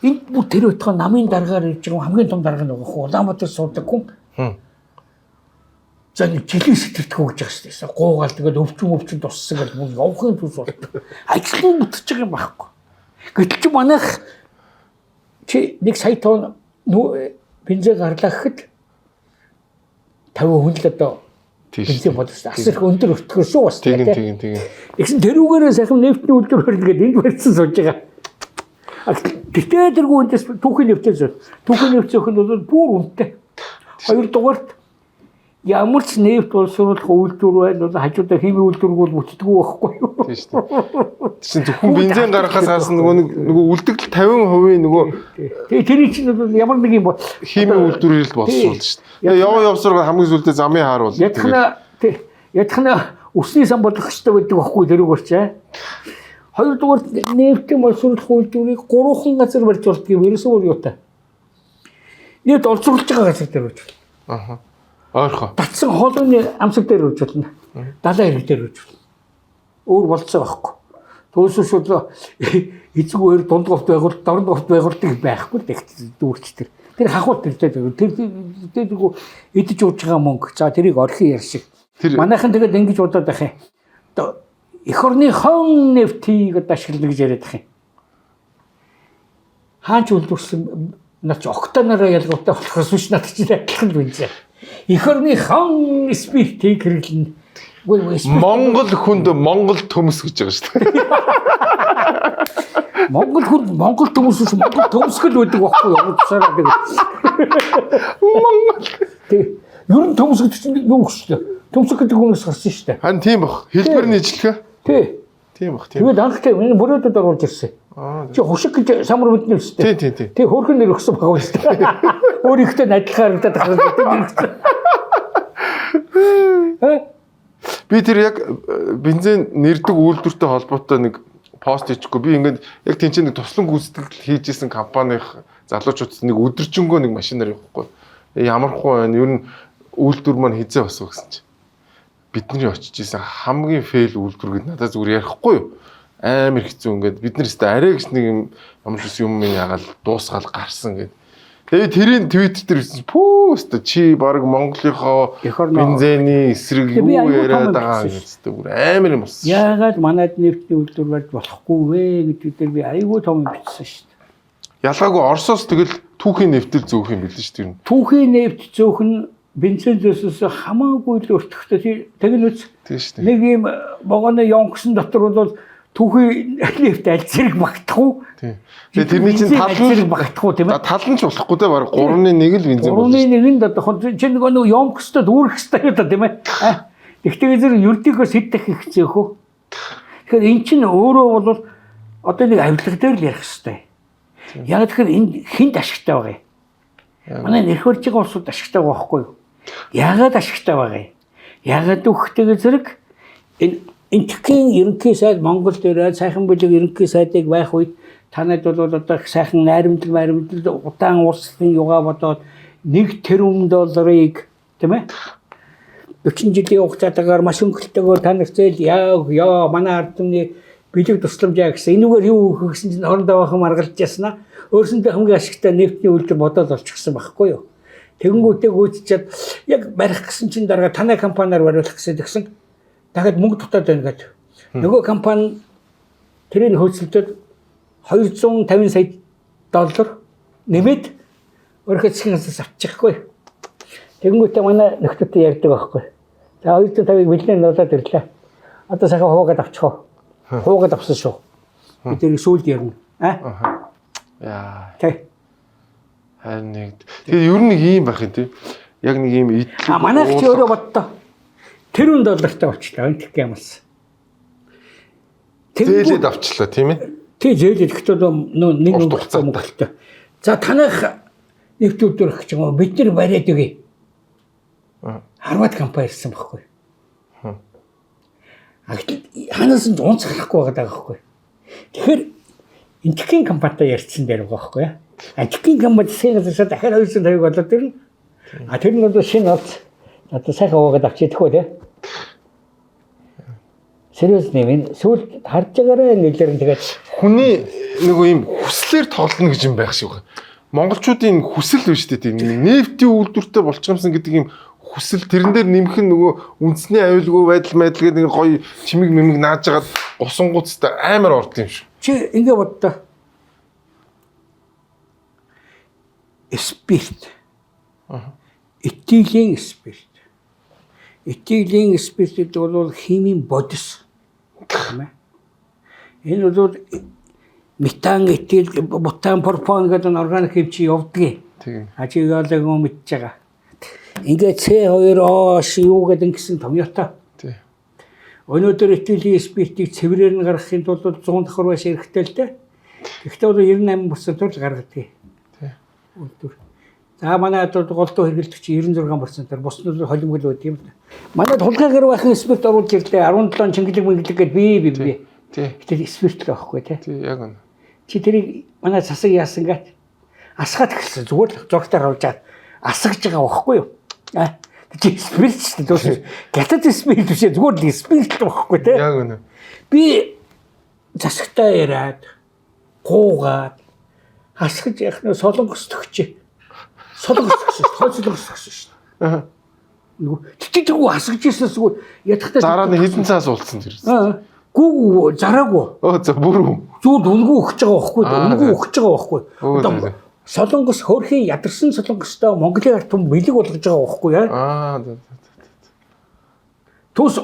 Энд бүр тэр өтгөө намын даргаар ирж байгаа хамгийн том дарга нэг хөө Улаанбаатар суудаг хүн. За нэг жилийн сэтгэрдэх өгж байгаа шүү дээ. Гуугаал тэгээд өвчин туссан гэж бүр явахын тус болдог. Ажлын бүтэж байгаа юм байхгүй. Гэтэл чи манайх чи нэг сая тонн бензин гарлаа гэхэд 50 хүн л одоо бензин бодсон. Асар өндөр өртгөр шүү бас. Тийм. Тэгсэн тэрүүгээрээ сахим нефтний үйлдвэр гэдэг энд барьсан сууж байгаа. Тэгтээ тэргүй үндэс түүхийн нефтээс түүхийн нефтсөх нь бол бүр үнэтэй. Хоёрдугаарт ямар ч нефт боловсруулах үйлдвэр байна бол хажуудаа химийн үйлдвэрүүд бүтдэггүй байхгүй юу? Тийм шүү дээ. Тэгсэн зөвхөн бензин гаргахаас хаас нөгөө үлдэгдэл 50% нөгөө тэрий чинь бол ямар нэг юм бол химийн үйлдвэрэл боловсруулж шүү дээ. Явсарга хамгийн сүлдээ замын хаар бол. Ядхна өсний сан болох хэрэгтэй байдаг байхгүй тэрүүг урчаа. Хоёрдугаар нефтийн боловсруулах үйлдвэрийг 3хан газар барьж болдгийг ерөөсөө өөр юутай. Нефт олзруулж байгаа газар дээр үүж. Ойрхон. Татсан хоолойны амсаг дээр үүж болно. Далайн хэрэг дээр үүж болно. Өөр болцоо байхгүй. Төөсөс бол эцэг өөр дунд говт байгуул, дорн говт байгуулдаг байхгүй л дүүрч тэр. Тэр хахуул тэр идэж ууж байгаа мөнгө. За тэрийг орхин яар шиг. Манайхан тэгээд ингэж бодоод байх юм. Одоо эх орны хон нефтийг ашиглана гэж яриад байх юм. Хаач үлдвэрсэн наач октонороо ялгуутай болохоос биш надад чинь адилхан л үнэ. Эх орны хон спиртийг хэрэглэнэ. Монгол хүнд Монгол төмс гэж байгаа шүү дээ. Монгол хүнд Монгол төмс биш Монгол төмсгөл байдаг байхгүй юу? Уусаараа тэгээд. Монгол. Ер нь төмс гэдэг чинь юу гэвч төмс гэдэг хүнээс гарсан шүү дээ. Хан тийм бах. Хэлбэр нийжлэхэ. Тий. Тийм бах. Тийм. Тэгээд анхтай энэ бүрөөдөд оруулж ирсэн. Чи хушиг гэж самар мэднэ шүү дээ. Тий. Тэг хөрхөн нэр өгсөн байгаа шүү дээ. Өөрийнхөө адилхан харагдаад байгаа. Би тэр яг бензин нэрдэг үйлдвэртэй холбоотой нэг пост хийчихгүй. Би ингээд яг тэнцээ нэг туслан гүйцэтгэл хийжсэн компанийн залуучуудад нэг өдөржингөө нэг машинаар явахгүй. Ямархгүй байна. Ер нь үйлдвэр маань хизээ басуу гэсэн чинь. Бидний очиж исэн хамгийн фейл үйлдвэр гэд надад зүгээр ярихгүй юу? Амар хэцүү ингээд бид нар өстө арай гэж нэг ямар ч юм ягаал дуусгаал гарсан гэд. Тэгээд тэрийн твиттер дээр бичсэн пүү өстө чи баг Монголынхоо бензиний эсрэг юу яриад байгаа гэсэн бүр амар юм болсон. Яагаад манайд нефтний үйлдвэр барьж болохгүй вэ гэдэг дээр би айгүй том бичсэн шүү дээ. Ялгаагүй Оросоос тэгэл түүхийн нефтэл зөөх юм билээ шүү дээ. Түүхийн нефт зөөх нь бензин зөөсөөс хамаагүй л өртөхтэй тэгнэ үз. Тийм шүү дээ. Нэг юм вагоны явгсан дотор бол түүхийн нефт аль зэрэг багтах уу? Тийм. Тэгээ тэрний чинь тал нь багтах уу тийм ээ? Тал нь ч болохгүй те баг 3-1 л бензин болно. 3-1-нд одоо чи нөгөө явмкстай дүүрэх хэрэгтэй одоо тийм ээ. Тэгтээ зэрэг юрдикоос хэдэх хэцээх үү? Тэгэхээр эн чинь өөрөө бол одоо нэг авилга дээр л ярих хэрэгтэй. Яг тэгэхээр энд хинт ашигтай байгаа юм. Манай нэрхөрж байгаа улсууд ашигтай байгаа байхгүй юу? Яагаад ашигтай байгаа юм? Яагаад үхтэйг зэрэг энэ энтхийн ерөнхий сайд Монгол дээр сайхан бүлэг ерөнхий сайдыг байх үед танад бол одоо сайхан найрамдал удаан урслын юга бодоод 1 тэрбум долларыг тийм ээ 40 жилийн хугацаатаагаар маш өнгөлтөөр танах зээл яа манай ард түмний бэлэг тусламжаа гэсэн энүүгээр юу өгөх гэсэн чинь орондоо бахан маргалж яснаа өөрсөндөө хамгийн ашигтай нефтний үйлдвэр бодоод олчихсан байхгүй юу тэгэнгүүтээ гүйцчихэд яг барих гэсэн чинь дараа танай компаниар бариулах гэсэн дахиад мөнгө дутаад байна гэдэг. Нөгөө компани тэрийг хөөцөлдөд 250 сая доллар нэмээд өөрийнхөө засгаас авчихгүй. Тэгэнгүүтээ манай нөхдөдтэй ярьдаг байхгүй. За 250-ыг бэлэн нуулаад ирлээ. Одоо сайхан хуваагаад авчих уу? Хуваагаад авсан шүү. Би тэрийг сүүлд ярина. Яа. Тэг. Харин нэг. Тэгээ ер нь нэг юм байх юм тий. Яг нэг юм манайх ч өөрөө боддоо. $1 доллартай болчихлоо энэ гэх юм бас. Зээлээд авчлаа тийм ээ. Тий зээлээд гэхдээ нэг хугацаатай. За танах нефт үйлдвэр гэж байгаа бид нар бариад өгье. Харват компани ирсэн байхгүй. Ханаас нь унц гарахгүй байгаа байхгүй. Тэгэхээр энтхийн компанитай ярьсан дээр байгаа байхгүй. Энтхийн компани сэгээс дахиад 250 болоод ирнэ. Тэр нь одоо шинэ олц одоо сайхан уугаад авчиадах үү те. Сериус нэвэн сүүл харж байгаарай нэлээр нь тэгээд хүний нэг юм хүслээр тоглоно гэж юм байх шиг байна. Монголчуудын хүсэл биш үү тийм нефтийн үйлдвэртэй болчихсон гэдэг юм хүсэл тэрэн дээр нэмэх нь нөгөө үндэсний аюулгүй байдал гэдэг нэг гоё чимэг мэмэг нааж хагаад гусангуудтай амар орд юм шүү. Чи ингэ боддоо. Спирт. Этилийн спирт. Этилийн спирт бол химийн бодис. Тийм ээ. Энэ бол метан, этил, бутан, пропан гэдэг органик хэмжээ явдаг. Тийм. Ажигалаг юм мэдж байгаа. Ингээд C2O юу гэдэг ингэсэн томьёотой. Тийм. Өнөөдөр этилийн спиртийг цэврээр нь гаргахын тулд 100 давхар байш хэрэгтэй л дээ. Гэхдээ бол 98% л гаргадаг. Тийм. Үлдвэр. За манай голдуу хэрэглэдэг чи 96%-аар бус нь холимгол байд юм л. Манайд хулгайгаар байхын спирт оруулж ирлээ 17 чингэлэг мэнгэлэг гээд би. Тий. Гэтэл спирт л байхгүй тий. Тий яг үнэ. Чи тэрийг манай засаг яасан гát асгаад эхэлсэн зүгээр л зургатаар авч чад асгаж байгаа байхгүй юу? Чи спирт ч дөөс гятад спирт биш зүгээр л спирт л байхгүй тий. Яг үнэ. Би за хятадтай яриад гуугаад хасгаж яах нь солонгос төгчээ. Солонгос төгсөн шүү. Хойд солонгос төгсөн шүү. Нөгөө тэтгүү хасгаж ирсэнсгүй ядахтай дараа нь хэдэн цаас уулцсан тэр. Гүү зараагүй. За бүр Зүүд өнгөө өгч байгаа байхгүй. Өнгөө өгч байгаа байхгүй. Одоо солонгос хөөрхийн ядарсан солонгостой Монголын ард түмэн бэлэг болгож байгаа байхгүй яа. Түс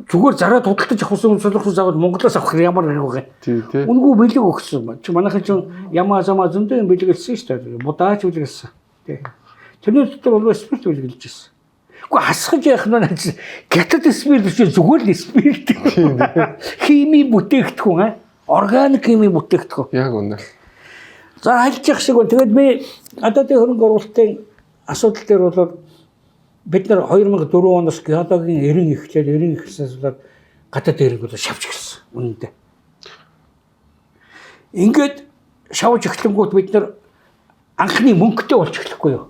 зүгээр зараа тудалдаж авсан солонгос аваад Монголоос авах ямар нэг байгаа. Тий. Өнгөө бэлэг өгсөн. Чи манайхан ч ямаа замаа зөндөө юм бэлгэлсэн шүү дээ. Будаач бэлгэлсэн. Тий. Тэрний дотор бол спирт бэлгэлж ирсэн. Гэхдээ хасгаж яах нь гятад спирт биш зүгээр л спирт. Хими бүтээгдэхүүн органик хими бүтээгдэхүүн. Яг үнэ. За хайлж явах шиг байна. Тэгээд би гадаадын хөрөнгө оруулалтын асуудал дээр бол бид нар 2004 оноос геологийн 90 эхлээс болоод гадаадын хөрөнгө бол шавж гисэн үнэндээ. Ингээд шавж эхлэнгүүт бид нар анхны мөнгөтэй болж эхлэхгүй юу.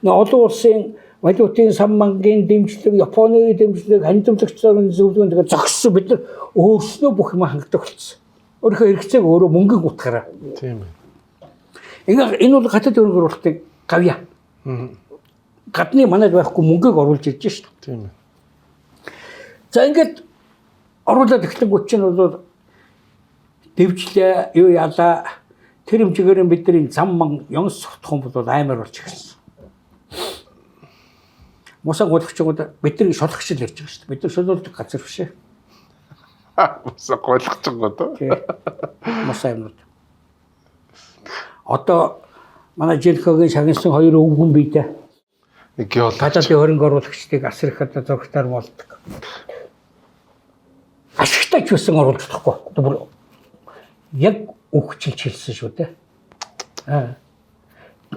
Нэг олон улсын валютын самбангийн дэмжлэг, Японы дэмжлэг, хандивлагчдын зөвлөгөөнд тэгээд зогссон бид нар өөрснөө бүх юм хангадаг болсон. Өөрийнхөө хэрэгцээг өөрөө мөнгөнд утгаараа. Тийм ээ. Ингээ энэ бол гадаад хөрөнгө оруулалтын гавья. Гадны манайд байхгүй мөнгөийг оруулж ирж шүү дээ. Тийм ээ. За ингээд оруулаад эхлэнгүүт чинь бол дэвжлээ юу яалаа тэр хэмжээгээр бидний зам ман ёнс сохтхон бол аймаар болж ирсэн. Мосаг гоолагчгууд бидний шулахч л ярьж байгаа шүү дээ. Бид нар шулуулдаг газар биш ээ. Мосаг гоолагчгууд. Мосаг юмнууд. Одоо манай Жирхогийн шагнасан хоёр өвгөн биетэй. Нэг геолог. Гадаадын хөрөнгө оруулагчдыг асар их одоо зургатаар болдог. Ашигтай ч байсан оруулж чадахгүй. Одоо бүр яг өгчилж хэлсэн шүү дээ.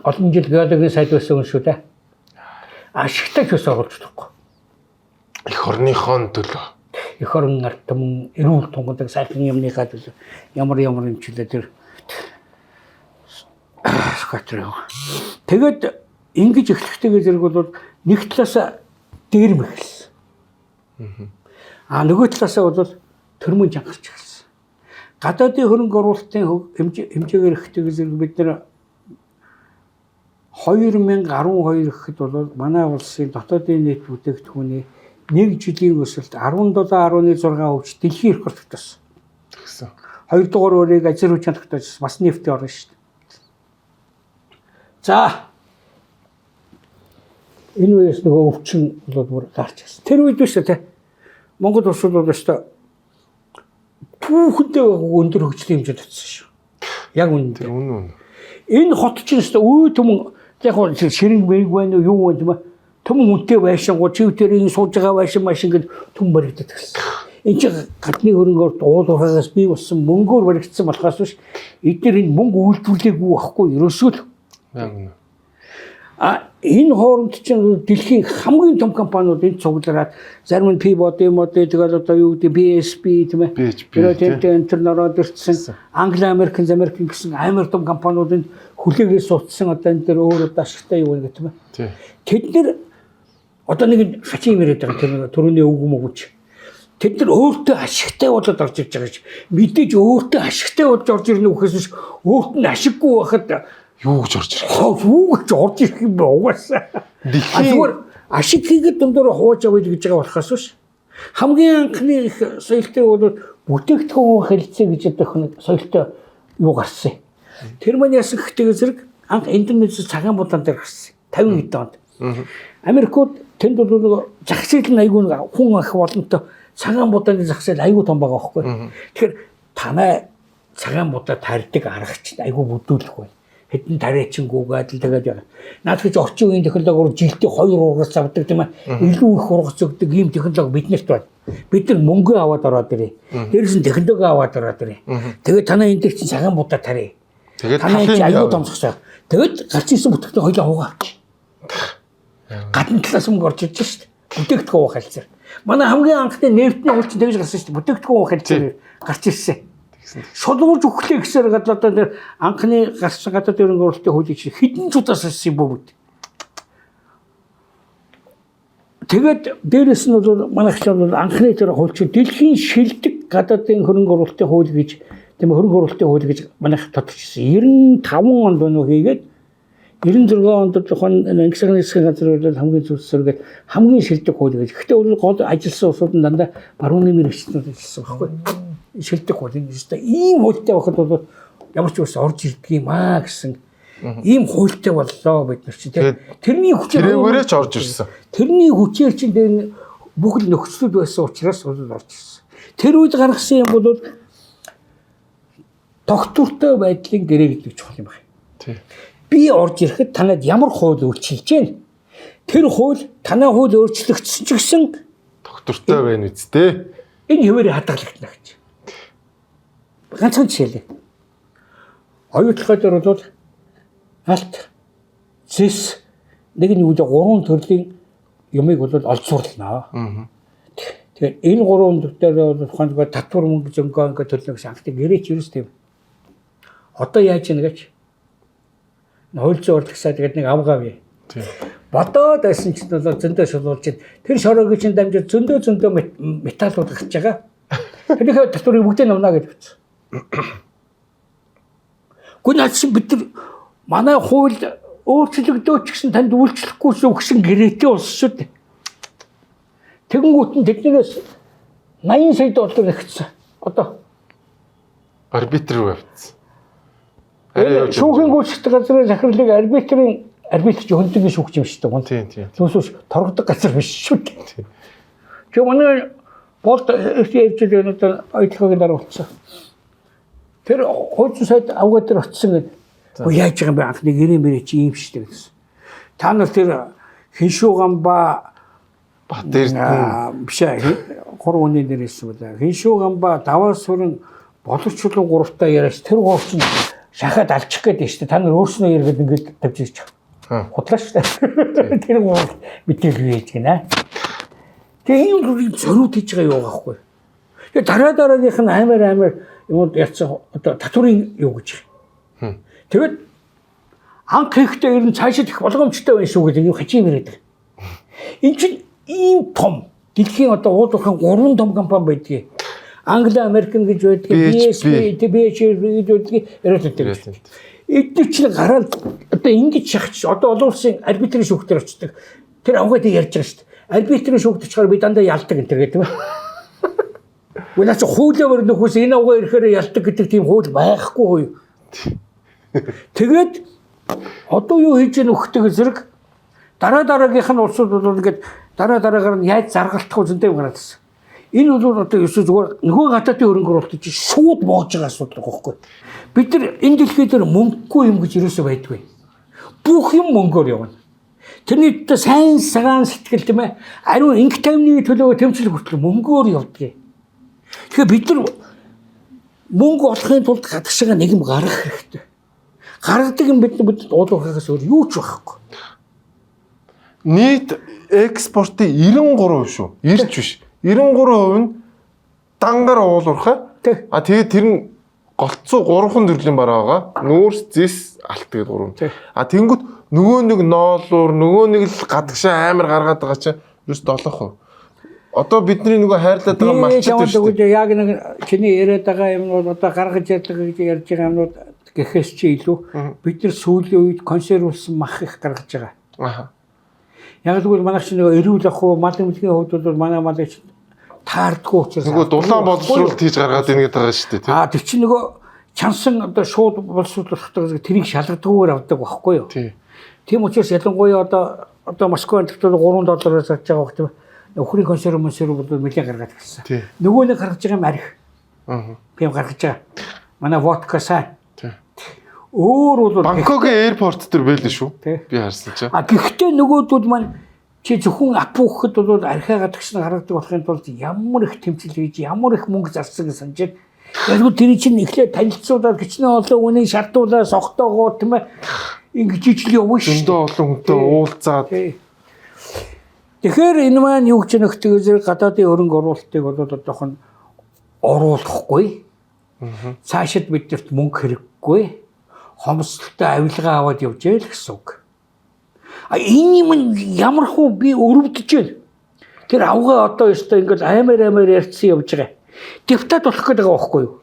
Олон жил геологийн сайд байсан хүн шүү дээ. Ашигтай ч байсан оруулж чадахгүй. Эх орныхон төлөө. Эх орон ард түмэн эрүүл тунгадаг сайхан юмныхаа төлөө ямар юм чилээ тэр тэгээд ингэж эхлэхтэйгээ зэрэг бол нэг талаас дээр мэхэлсэн. Нөгөө талаасаа бол төрмөн жангарч эхэлсэн. Гадаадын хөрөнгө оруулалтын хэмжээгээр эхлэхтэйгээ зэрэг бид нэр 2012 гэхэд бол манай улсын дотоодын нийт бүтээгдэхүүний 1 жилийн өсөлт 17.6% дэлхийн рекорд тогтоосон. Тэгсэн. 2 дугаар өрийг Азербайджан тогтоож бас нефтийн орн шүү дээ. За энэ үеэс нөгөө өвчин бол бүр гарч ирсэн. Тэр үед биш үү? Монгол улс бол өстой түүхэндээ өндөр хөгжлийн хэмжээнд очсон шүү. Яг үнэн. Тэр үнэн. Энэ хот чинь өстой үй түмэн яг хоо ширэнг мэрэг байна уу юу вэ тийм ээ? Түмэн үнэтэй байшингуу чивтэрийн сууж байгаа байшин машин гэд түм баригдаад гэсэн. Энд чинь гадны хөрөнгөөр уулуурхаас бий болсон мөнгөөр баригдсан болохоос биш эдгээр энэ мөнгө үйлдвэрлээгүй байхгүй ерөөсөө л. Яг үнэ. Энэ хооронд чинь дэлхийн хамгийн том компаниуд энд цуглараад зарим нь Peabody тэгээд одоо юу гэдэг BSP тийм ээ. Тэгээд интернороод ирсэн Англи Америкэн гэсэн амар том компаниуд энд хүлээгээ суудсан одоо энэ дээр өөр ашигтай юу гэх тийм ээ. Тэд нэр одоо нэг шачин юм яриад байгаа тэр төрөний өвгөн мөгөж. Тэд нар өөртөө ашигтай болоод орж иж байгаа ш. Мэдээж өөртөө ашигтай болж орж ирнэ үхээс биш өөрт нь ашиггүй байхад юу гэж орж ирэх. Юу гэж орж ирэх юм бэ угаасаа. Зүгээр ашиг хийгээд дундуур хууж авъя гэж байгаа болохоос биш. Хамгийн анхны их соёлтой бол бүтээгдэхүүн хэлцээ гэж ядах соёлтой юу гарсан. Тэр маань яасан гэхдээ зэрэг анх интернетээс цагаан булаан дээр гарсан. 50 хэдэн онд. Америкууд тэнд бол зах зээл нь айгүй хүн ах боломжтой цагаан будааны зах зээл айгүй том байгаа байхгүй. Тэгэхээр танай цагаан будаа тарьдаг арга чинь айгүй бүдүүлэх байна. Хэдэн тариачингүйгээд л тэгээд яа. Наад гэж орчин үеийн технологиор жилдээ 2 ургац авдаг тийм ээ. Илүү их ургац өгдөг ийм технологи биднэрт байна. Бид нар мөнгө аваад ороод ирээ. Дээрээс нь технологи аваад ороод ирээ. Тэгээд танай энэ дээр чинь цагаан будаа тарья. Тэгээд танай чинь айгүй том зогсоо. Тэгээд гарч ирсэн бүтээгдэхүүн хоёлаа хуугаач. Гадна талаас мөнгө орж ирж шүү дээ. Бүтээгдэхүүн хэлцээр. Манай хамгийн анхны нефтний хөлч тэгж гарсан шүү дээ. Бүтээгдэхүүн хэлцээр гарч ирсэн. Шулуулж өглөө гэсээр гадаад дээр анхны гарсан гадаад хөрөнгө оруулалтын хуулийг хэдэн цудаас ирсэн юм бэ? Тэгээд дээрэс нь бол манайх ч бол анхны тэр хуульч дэлхийн шилдэг гадаадын хөрөнгө оруулалтын хууль гэж тийм хөрөнгө оруулалтын хууль гэж манайх тодорчилсан. 95 онд өнөө хийгээд 96 онд тухайн англи засгийн газар бол хамгийн зөв зэрэг хамгийн шилдэг хууль гэж. Гэхдээ бол гол ажилласан усууд нь дандаа барууны мэрэгчлүүд ажилласан байхгүй. Шилдэг хууль энэ шүү дээ. Ийм хуультай байхад бол ямар ч үс орж ирдэг юм аа гэсэн. Ийм хуультай боллоо бид нар чинь тийм. Тэрний хүчээр ч орж ирсэн. Тэрний хүчээр чинь дээр бүх л нөхцлүүд байсан учраас бол орж ирсэн. Тэр үед гаргасан юм бол тогтвортой байдлын гэрээ гэдэг чухал юм байна. Тийм. Би орж ирэхэд танад ямар хууль өөрчилж байна? Тэр хууль танай хууль өөрчлөгдсөн ч гэсэн тогтвортой байна үсттэй. Энэ хэвээр хадгалагдана гэж. Ганцхан жишээлээ. Оюутлогоо дээр бол алт зэс нэг нь юу вэ 3 төрлийн юмыг бол олзуурлана. Тэгэхээр энэ 3 дээр бол тухайн татвар мөнгө зөнгөө ингээд төрлөө гэсэн анхны гэрээч юус тийм. Одоо яаж яах гэж хууль зүйн урлагсаа тэгээд нэг авгаа бий. Тийм. Бодоод байсан чинь бол зөндөө шулуулж байна. Тэр шороогийн чинь дамжиж зөндөө металлууд гарч байгаа. Тэрийнхээ татварыг бүгдээ навна гэж бодсон. Гүнаач бид нар манай хууль өөрчлөгдөөч гэсэн танд үйлчлэхгүй гэсэн гэрээтэй болсон шүү дээ. Тэгэнгүүт нь тэднээс 80 сая доллар өгсөн. Одоо арбитр руу явцсан. Шүүхийн гүйцэтгэх газрын захирлыг арбитрч хөндөг шүүгч юм шүү дээ. Тийм. Түүнээс торгодог газар биш шүү дээ. Тэгээ манай болт ярьж байгаа нь ойлгохыг даруулсан. Тэр хуучин сайд авгаа дээр очсон гэдэг. Уу яаж байгаа юм бэ? Анхны гэрээ мэрээ чи юм шүү дээ гэсэн. Та нар тэр Хиншууганба Батэрдэн биш ээ 3 өний дээрээс байна. Хиншууганба даваа сүрэн боловчлог 3-таа яриаш тэр гооч нь шахаад алчих гээд шүү дээ. Та нар өөрснөө яргээд ингэж тавьж ирж байгаа. Худлаа шүү дээ. Тэр гоо мэдээлэл хийж гинэ. Тэгээ ийм зориуд хийж байгаа юу байхгүй. Тэгээ дараагийнх нь амар юмуд ярьсан одоо татврын юу гэж. Тэгээд анх ихтэй ер нь цаашид их болгоомжтой байна шүү гэдэг юу хажим яриад. Энд чинь ийм том дэлхийн одоо уулуурхан 3 том компани байдгийг. Англи Америкэн гэж байдаг, BSP, TBH гэж байдаг яриад байдаг. Эдгээр чинь гараад одоо ингэж шахаж одоо олон улсын арбитрийн шүүхтэр очдог. Тэр авгаад ярьж байгаа шүү дээ. Арбитрийн шүүхт очихоор би дандаа ялдаг энэ гэдэг юм. Үнэхээр хуулиар нөхөс энэ авгаа ирэхээр ялдаг гэдэг тийм хууль байхгүй юу? Тэгээд одоо юу хийж нөхдөг зэрэг дараагийнх нь улсууд бол ингээд дараагаар нь яаж заргалтах вэ зөндөө гараад ирсэн. Энэ бол одоо ерөөсөө зүгээр нөгөө гадаадын хөрөнгө оруулалт чинь шууд боож байгаа асуудал байхгүй. Бид нар энэ дэлхий дээр мөнгөгүй юм гэж ерөөсөө байдгүй. Бүх юм мөнгөөр явна. Тэрний дэвтэ сайн сагаан сэтгэл тийм ээ. Ариун инх таймны төлөө тэмцэл хүртэл мөнгөөр явдаг. Тэгэхээр бид нар мөнгө олохын тулд гадагшаа нэг юм гаргах хэрэгтэй. Гаргадаг юм бид уулуурхаас өөр юу ч байхгүй. Нийт экспортын 93% шүү. 90 биш. 93% нь дангаар уулуурхаа. А тэгээд тэр нь голцоо 3 төрлийн бараа байгаа. Нүүрс, зис, алт гэдэг 3. А тэнгууд нөгөө нэг ноолуур, нөгөө нэг л гадагшаа амар гаргаад байгаа чинь ерөөс 7%. Одоо бидний нөгөө хайрлаад байгаа малчид шүү дээ. Яг нэг чиний яриад байгаа юм бол одоо гаргаж ярьдаг гэж ярьж байгаа юмнууд гэхээс чи илүү бид нар сүүлийн үед консервлсан мах их гаргаж байгаа. Аха. Яг тэгвэл манайх чинь нөгөө эрүүл ах уу мал эмнэлгийн хувьд бол манай малч таардгүй учраас нөгөө дулаан боловсруулалт хийж гаргаад ийн гэдэг байгаа шүү дээ. Тэр чинь нөгөө чансан одоо шууд боловсруулалттай тэрийг шалгадаггүйгээр авдаг байхгүй юу? Тийм учраас ялангуяа одоо Москвад $3 зарж байгаа хөөх тийм өхрийн консерв бол нэлээд гаргаад ирсэн. Нөгөө нэг гаргаж байгаа юм арх. Тийм гаргаж байгаа. Манай водка сайн. Өөр бол Бангкокийн аэропорт дээр байлээ шүү. Би харсан чинь. Гэхдээ нөгөөдүүд маань чи зөвхөн апуухад бол архиагаа тагшин харагдаг болохын тулд ямар их тэмцэл хийж ямар их мөнгө зарсан гэж санаж байна. Яг тэр чинь эхлээд танилцуулаад гिचнээ олон үнийг шаардуулаа согтоогоо тийм ээ ингэж ижил явна шүү. Зөндөө олон хүнтэй уулзаад. Тэгэхээр энэ маань юу гэж нөхдөг зэрэг гадаадын хөрөнгө оруулалтыг бол одоохон оруулахгүй. Цаашид бидэрт мөнгө хэрэггүй. Хомсдолтой авилгаа аваад явж яа л гэсэн үг. Энэ юм ямар хөө би өрөвдөж байна. Тэр авгаа одоо ёстой ингээд амар ярьсан явж байгаа. Депутат болох гэдэг байгаа байхгүй юу?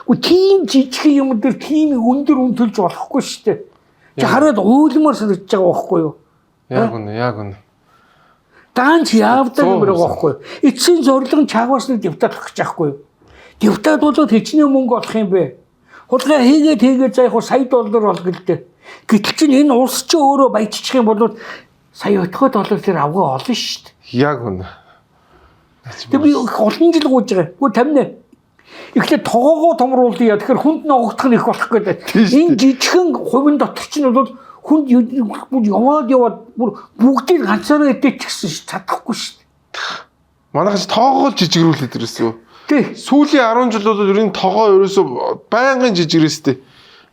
Гэхдээ тийм жижиг юм дээр тийм өндөр үн төлж болохгүй шүү дээ. Чи хараад уйлмаар санагдаж байгаа байхгүй юу? Яг үнэ. Даанч яавдаг юм байгаа байхгүй юу? Эцсийн зорилго нь чаагаас нэг депутат болох гэж байхгүй юу? Депутат болоод хичнээн мөнгө олох юм бэ? Хулгай хийгээд за яг сая доллар олго л дээ. Гэтэл чинь энэ улс чинь өөрөө баяжчих юм бол сая отгой доллар тэр авгаа олно шүү дээ. Яг үнэ. Тэг би олон жил гуйж байгаа. Гэхдээ тамина. Эхлээд тоогоо томруулъя. Тэгэхээр хүнд ногдох нь их болох гэдэг. Энэ жижигхэн хувийн дотор чинь бол хүнд яваад бүгдийг ганцаараа идээчихсэн ш чадахгүй ш. Манайхаас тоогоо л жижигрүүлээд ирсэн. Тий. Сүүлийн 10 жил бол ер нь тоогоо ерөөсөө байнгын жижигрээстэй.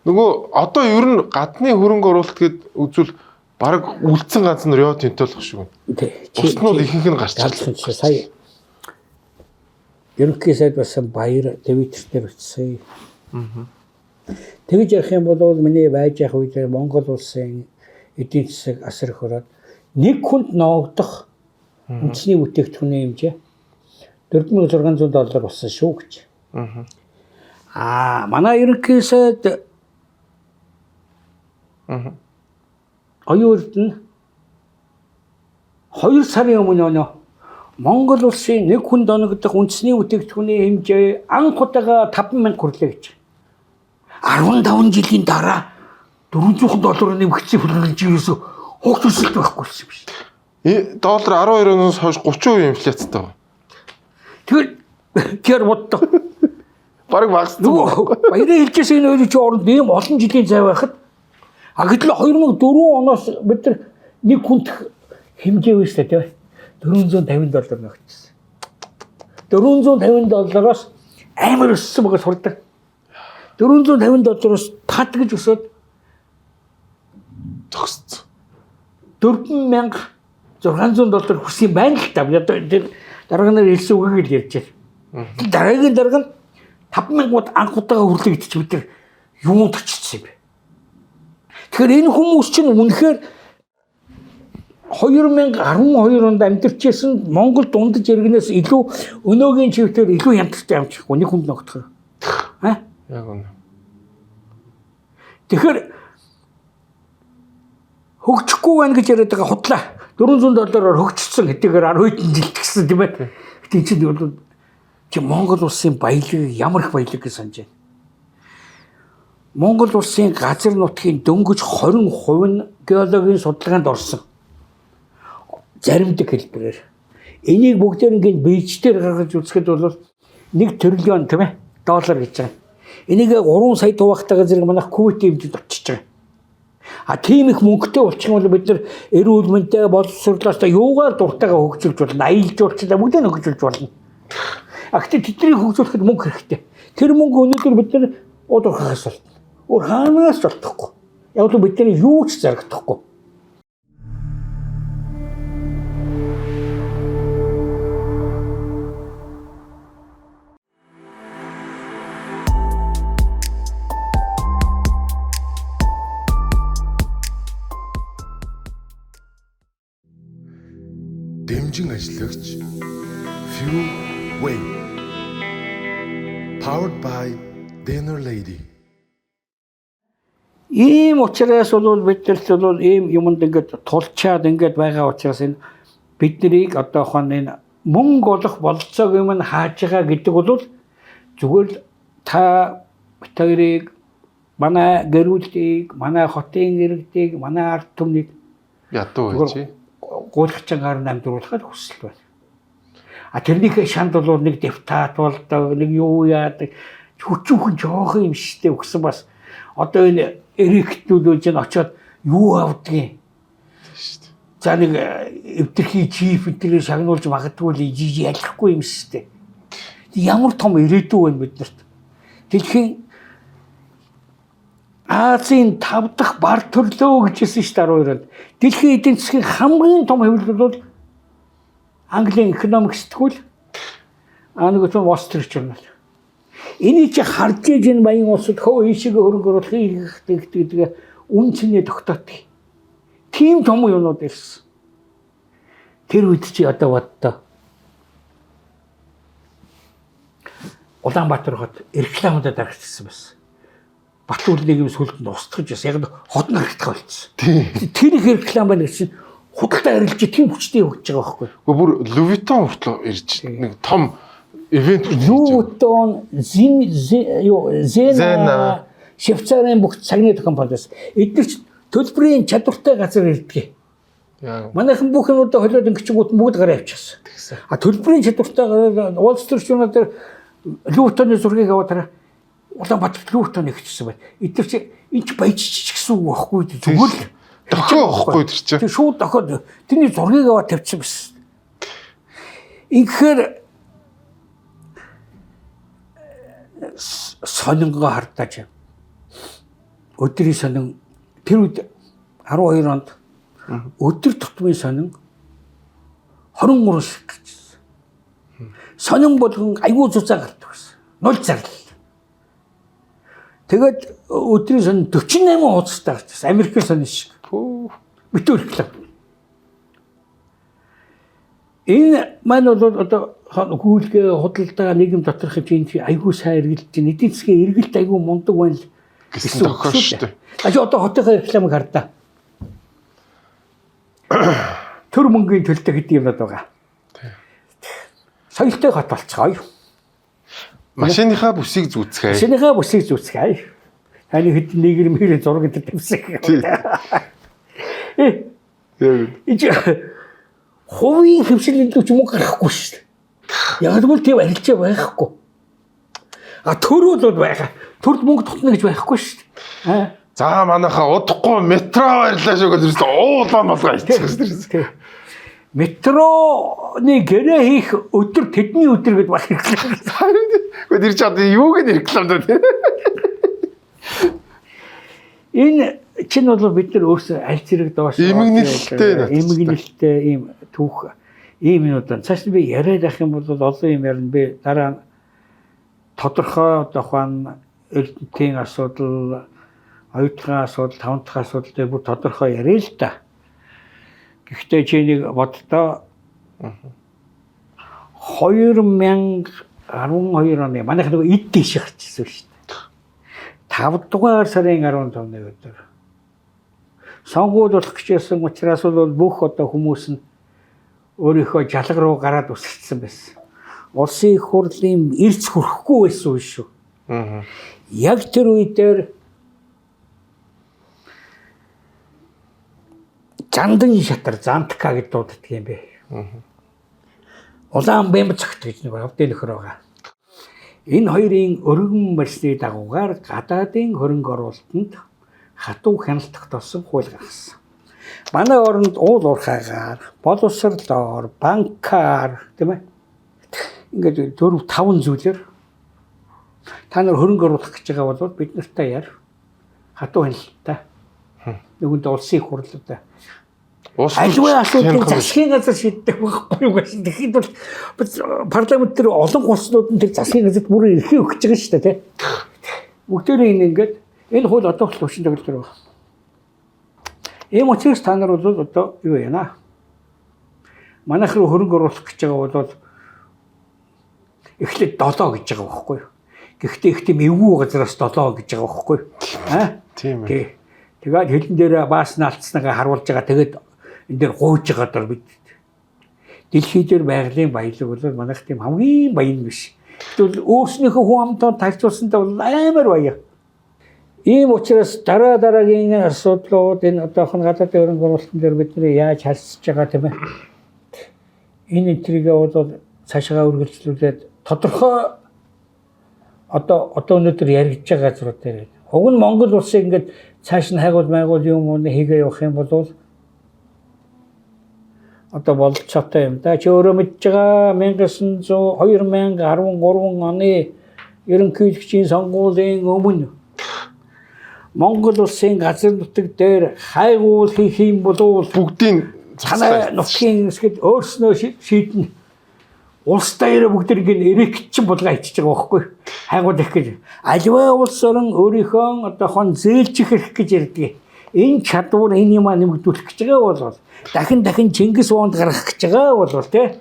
Нөгөө одоо ер нь гадны хөрөнгө оруулалт гээд үзвэл баг үлдсэн ганц нь Рио Тинто л шүү. Тий. Бусднууд ихэнх нь гарч чадсан чи сая. Ерөнхий сайд басан баяр Твиттерээр утсан. Тэгж ярих юм бол миний байж явах үед Монгол улсын эдийн засаг асар их ороод нэг хүнд ногдох үндэсний бүтээгдэхүүний хэмжээ $4,600 болсон шүү гэж. Манай ерөнхий сайд оюурд нь 2 сарын өмнө Монгол улсын нэг хүнд оногдох үндэсний бүтээгдэхүүний хэмжээ анх удаага $5,000 хүрлээ гэж. 15 жилийн дараа $400 нэмэгдсэн хөлөж юусоо хогт өсөлт байхгүй юм биш. Доллар 12-оос хойш 30% инфляцтай байна. Тэр боддоо. Бараг багассан. Баярын хэлжсэн энэ хоёр чи оронд ийм олон жилийн зай байхад гэтэл 2004 оноос бид нар нэг хүнд хэмжээ үүстэй тийм $450 ногдсон. $450-оос амар өссөн байгаа сурдаг. $450-оос тат гэж өсөөд зогссон. $4,600 хүссэн байна л та. Тэр дараагаар хэлсэн үгийг л ярьж байна. Дараагийн дарга нь $5,000 анх удаага хүрлээ гэж бид нар юунд очсон юм бэ? Тэгэхээр энэ хүмүүс чинь үнэхээр 2012 онд амьдарчсэн Монгол дундаж иргэнээс илүү өнөөгийн чивтээр илүү янтартай амжихгүй нэг хүнд ногдох. Яг үнэ. Тэгэхээр хөгжихгүй байна гэж яриад байгаа худлаа. $400 хөгжсөн хэдийгээр 10 хэдэн жил гэсэн тийм ээ. Гэтэл чинь бол Монгол улсын баялаг ямар их баялаг гэж санаж байна. Монгол улсын газар нутгийн дөнгөж 20% нь геологийн судалгаанд орсон. Заримдаг хэлбэрээр. Энийг бүгдээр ингээд бийждээр гаргаж үзэхэд бол $1 триллион тийм ээ доллар гэж байгаа. Энийг 3 сая туваахтайгаа зэрэг манайх Кувейт хэмжээнд очиж байгаа. Тийм их мөнгөтэй болчих юм бол бид нар эрүүл мэндтэй боловсруулалтаа юугаар дуртайгаа хөгжүүлж болно, аялал жуулчлалаа бүгдээ хөгжүүлж болно. Гэхдээ тэднийг хөгжүүлэхэд мөнгө хэрэгтэй. Тэр мөнгө өнөөдөр бид нар удирхахаас болтно. Өөр хаанаас болтохгүй. Яг л бидний юу ч зарагдахгүй. Дэмжин ажиллагч Fuel Way powered by Dinner Lady. Ийм учраас бол бидэрт бол ийм юмд ингээд тулчаад ингээд байгаа учраас энэ биднийг одоохон энэ мөнгө олох болцоог юм хааж байгаа гэдэг бол зүгээр л та битэрийг манай гэрүүлтийг, манай хотын иргэдийг, манай ард түмнийг ядуу байж гуйлгачаар намдруулахад хүсэл байна. Тэрнийхээ шанд бол нэг депутат болдог, нэг юу яадаг, хүчүүхэн жоох юм шигтэй өгсөн бас одоо энэ эрэгтнүүд чинь очиод юу авдгийг. За нэг эвдэрхий чип энэгээр шагнуулж магадгүй л ялахгүй юм шигтэй. Ямар том ирээдүй байна биднэрт. Дэлхийн Азийн 5 дахь бар төрлөө гэжсэн шүү дээ 12 онд. Дэлхийн эдийн засгийн хамгийн том хэвлэл бол Английн экономик сэтгүүл нэг нь Wall Street Journal. Энийг чи харж иж энэ баян улсад хөө ийшээ хөрөнгө оруулах гэдэг үн цэнэ тогтоотыг. Тийм том юмнууд ирсэн. Тэр үед чи одоо боддоо. Улаанбаатар хот рекламуудад дарагдсан байсан. Батүр нэг юм сүлд нь устгаж байсан. Яг хот нь харагдах болсон. Тэр их реклам байна гэж чинь худалдаа арилж тийм хүчтэй өгч байгаа байхгүй. Бүр Louis Vuitton хүртэл ирж нэг том ивент Louis Vuitton, Zena Швейцарын бүх цагны компаниас эдгээр ч төлбөрийн чадвартай газар ирдэг. Манайхан бүх юмудаа холиод ингэчгүүд бүгд гараа авчихсан. А төлбөрийн чадвартай Wall Street Journal дээр Louis Vuitton-ы зургийг аваад Улаанбаатар Louis Vuitton ихчихсэн байна. Эдгээр чи энэ ч баяжчих гэсэн үг байхгүй зүгээр л дохио واخгүй тэр чинь. Тэр шууд дохиод тэрний зургийг аваад тавьчихсан байсан. Инхээр сонингоо хардаж өдрийн сонин тэр үед 12 онд өдөр тутмын сонин 23 шиг гэжсэн. Сонин болгон аюу зузаа гардаг байсан. 0 зарлал. Тэгээд өдрийн сонин 48 хуудастай гарчихсан. Америкийн сонин шиг. Битүүр реклам. Энэ маань бол одоо гүйлгээ худалдаа нийгэм доторх хэмжээнд аюу сайн эргэлж байна. Эдийн засгийн эргэлт аюу мундаг байна л гэсэн тохиол шүү дээ. Одоо хотынхаа рекламыг хардаа. Төр мөнгөний төлөлтэй гэдэг юм байгаа. Соёлтой хот болцгоё. Машиныхаа бүсийг зүүцгээе. Машиныхаа бүсийг зүүцгээе. Таны хэд нэгэр мэрийн зураг гэдэг тавьсан. Ич хувийн хөвшлийн л ч мөнгө гарахгүй шүү дээ. Яг л тийм арилжаа байхгүй. А төр бол байгаа. Төрд мөнгө тутна гэж байхгүй шүү дээ. За манайхаа удахгүй метро барьлаа шүү гэж ерөөсөө уулаан болгоо хэлчихсэн. Метроны гэрээ хийх өдөр тэдний өдөр гэж баг реклам. Гэхдээ тэр чинь одоо юу гэж рекламдаа тийм. Энэ чинь бол бид нар өөрсдөө аль зэрэг доош эмгэнэлтэй ийм түүх ийм юмудаа цааш би яриад авах юм бол олон юм ярина. Би дараа тодорхой одоохоно эрдэнтийн асуудал, оюутгын асуудал, таван дахь асуудал дээр бүр тодорхой ярил л да. Гэхдээ чи нэг боддоо 2012 оны манайх нэг эд дэш гарчихсан шүү дээ. 5 дугаар сарын 15-ны өдөр. Сонгуул болох гэжсэн учраас бол бүх одоо хүмүүс нь өөрийнхөө жалга руу гараад үсэлсэн байсан. Улсын их хурлын эрс хүрэхгүй байсан үе шүү. Яг тэр үедэр Жандан шатар Зантка гэж дууддаг юм бэ. Улаан бэмб цагт гэж нэг авдын нөхөр байгаа. Энэ хоёрын өргөн барьсны дагуугаар гадаадын хөрөнгө оруулалтанд хатуу хяналтах тоссон хууль гаргасан. Манай оронд уул уурхайгаар, боловсролоор, банкар тийм ээ. Ингээд 4-5 зүйлээр та нар хөрөнгө оруулах гэж байгаа бол бид нартай яар хатуу хяналттай. Нэгүнд улсын их хурлуудаа аливаа асуудлыг засгийн газар шийддэг байхгүй юу гэж. Тэгэхэд бол парламент дээр олон гуснууд нь тэр засгийн газарт бүр эрхээ өгч байгаа шүү дээ тийм. Бүгдээрээ ингээд энэ хууль одоо л төвшин төгөлдөр байна. Ийм учраас та нар бол одоо юу яана? Манайх руу хөрөнгө оруулах гэж байгаа бол эхлээд 7 гэж байгаа байхгүй юу? Гэхдээ их тийм эвгүй газараас 7 гэж байгаа байхгүй юу? Тийм ээ. Тэгээд хилэн дээр баасна алдснагаа харуулж байгаа. Тэгээд энэ дээр гуйж байгаа дор бид дэлхий дээр байгалийн баялаг бол манайх тийм хамгийн баян биш. Тэгвэл өөрснийхөө хүн амтанд тайлбарласантай бол амар баяа. Ийм учраас дараагийн асуудлууд энэ одоохон гадаадын хөрөнгө оруулалтын дээр бидний яаж харьцаж байгаа тийм ээ. Энэ энтрийгээ бол цаашгаа үргэлжлүүлээд тодорхой одоо өнөөдөр яригдж байгаа газрууд дээр. Уг нь Монгол улсыг ингээд цааш нь хайгуул майгуул юм уу хийгээ явах юм бол одоо болцоотой юм да. Чи өөрөө мэдж байгаа 2013 оны ерөнхийлөгчийн сонгуулийн өмнө Монгол улсын газар нутаг дээр хайгуул хийх юм бол бүгдийн танай нутгийн хэсгэд өөрснөө шийднэ. Улс даяараа бүгд ингэ эрэгчин булгаа ичиж байгаа байхгүй хайгуул их гэж аливаа улс орон өөрийнхөө одоохон зээлчих хэрэг гэж ярьдаг. Энэ чадвар энэ юм нэмэгдүүлэх гэж байгаа бол дахин Чингис Воонд гаргах гэж байгаа бол тий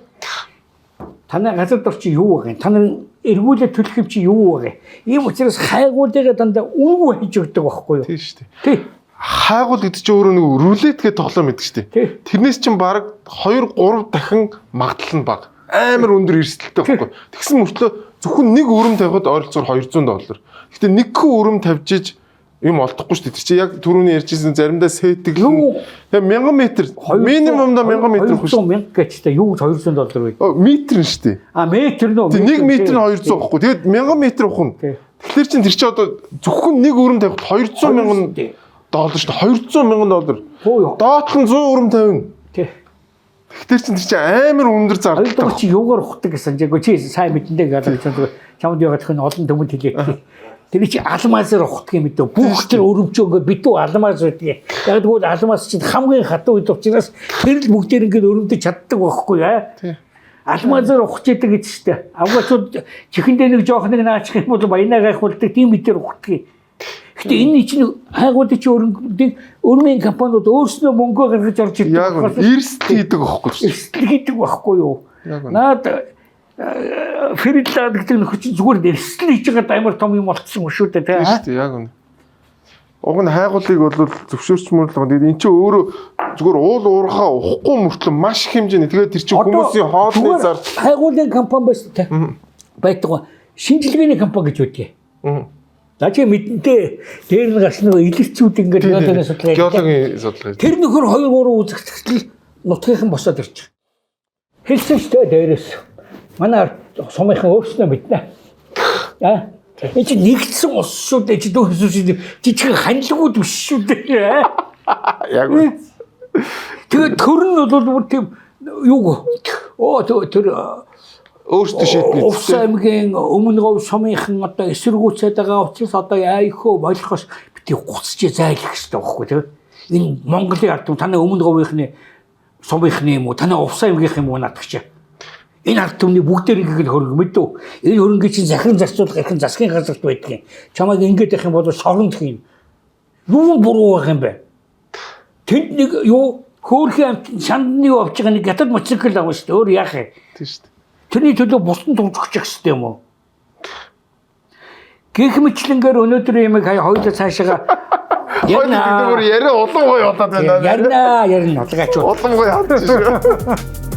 танай газар дор чи юу вэ? Та нарын эргүүлээ төлөх юм чи юу вэ? Ийм учраас хайгуулыгаа дандаа үнгүй хийж өгдөг байхгүй юу? Тийм шүү дээ. Тий. Хайгуул гэдэг чинь өөрөө нэг рулетгээ тоглоом гэдэг шүү дээ. Тэрнээс чинь баг 2 3 дахин магадлал нь баг. Амар өндөр эрсдэлтэй байхгүй. Тэгсэн мөртлөө зөвхөн нэг өрөм тавихад ойролцоогоор $200. Гэтэ нэг хүн өрөм тавьжиж юм олдохгүй шүү дээ. Тэр чинь яг түрүүний ярьжсэн заримдаа сэтгэл. Тэгээ 1000 метр минимумда 1000 метр хөш. 200,000 гэжтэй юу $200 вэ? Метр нь шүү дээ. Метр нөө. Тэг 1 метр нь 200 гэхгүй. Тэгээд 1000 метр ухна. Тэгэхээр чинь тэр чинь одоо зөвхөн нэг өрөм тавихад $200,000 шүү дээ. $200,000. Доотлон 100 өрөм тавина. Тий. Тэгэхээр чинь тэр чинь амар өндөр зардал. Ойлгох чи юугаар ухдаг гэсэн чигээ чи сайн мэдэндээ гэдэг чамд яваад их олон төмөнд хэлээ. Тэр чи алмазаар ухдаг юм дөө. Бүх тэр өрөмчөөгөө битүү алмаз байдгийг. Яг тэгвэл алмаз чинь хамгийн хатуу үед учраас тэр л бүгдээр ингээд өрөмдөж чаддаг байхгүй яа. Алмазаар ухаж идэг гэж штэ. Авгачууд чихэндээ нэг жоох нэг наачих юм бол баянаа гайхуулдаг тийм мэдээр ухдаг. Гэтэ энэ чинь хайгуудын чи өрмийн компаниуд өөрснөө мөнгө гаргаж орж ирдэг. Яг эрсдэл хийдэг байхгүй шүү. Эрсдэл хийдэг байхгүй юу? Наад Фериллаа гэдэг нөхөч зүгээр эрсдэл хийж байгаа амар том юм болчихсон шүү дээ тий. Тийм яг үнэ. Уг нь хайгуулыг бол зөвшөөрчмөрлөг. Тэгээд эн чинь өөрөө зүгээр уул уурхаа уухгүй мөртлөө маш их хэмжээний. Тэгээд тэр чинь хүмүүсийн хоолны зар хайгуулын компани байсан тий. Байдаг. Шинжилгээний компани гэж үүдээ. Дажи мэдэнтэй дээр нь гарч нөгөө илэрчүүд ингээд геологийн судалгаа. Геологийн судалгаа. Тэр нөхөр 2-3 үзэгдэл нутгийнхан босоод ирчих. Хэлсэн шүү дээ дээрээс. Манай сумынхан өөрснөө мэднэ. Энэ чи нэгдсэн ус шүү дээ. Чи дүүс жижиг ханилгууд биш шүү дээ. Яг үү. Тэгээд төр нь бол бүр тийм юу тэр өөртөө шийднэ. Увс аймгийн өмнө говь сумынхан одоо эсэргүүцээд байгаа учраас одоо яайхөө болохоос бити гуцж зайлах хэрэгтэй байхгүй тийм. Энэ Монголын ард түмэн танай өмнө говийнхны сумынхны юм уу танай увс аймгийнх юм уу надагч. Энэ ард түмний бүгдээр ингээд хөрөнгө мэдв. Энэ хөрөнгө чинь захиран зарцуулах ихэнх засгийн газарт байдаг юм. Чамайг ингээд явах юм бол шоронд хийнэ. Юу буруу байх юм бэ? Тэнд нэг юу хөөрхөн амт шандны юу авч байгаа нэг ятад мотоцикл авах шүү дээ. Өөр яах юм? Тийм шүү дээ. Тэрний төлөө бусдын тулжчих хэрэгтэй юм уу? Гэх мэтлэнгээр өнөөдөр юм хоёулаа цаашаа ярина. Яриа улан гоё болоод байна. Ярина улгаач. Улан гоё хадчих шүү.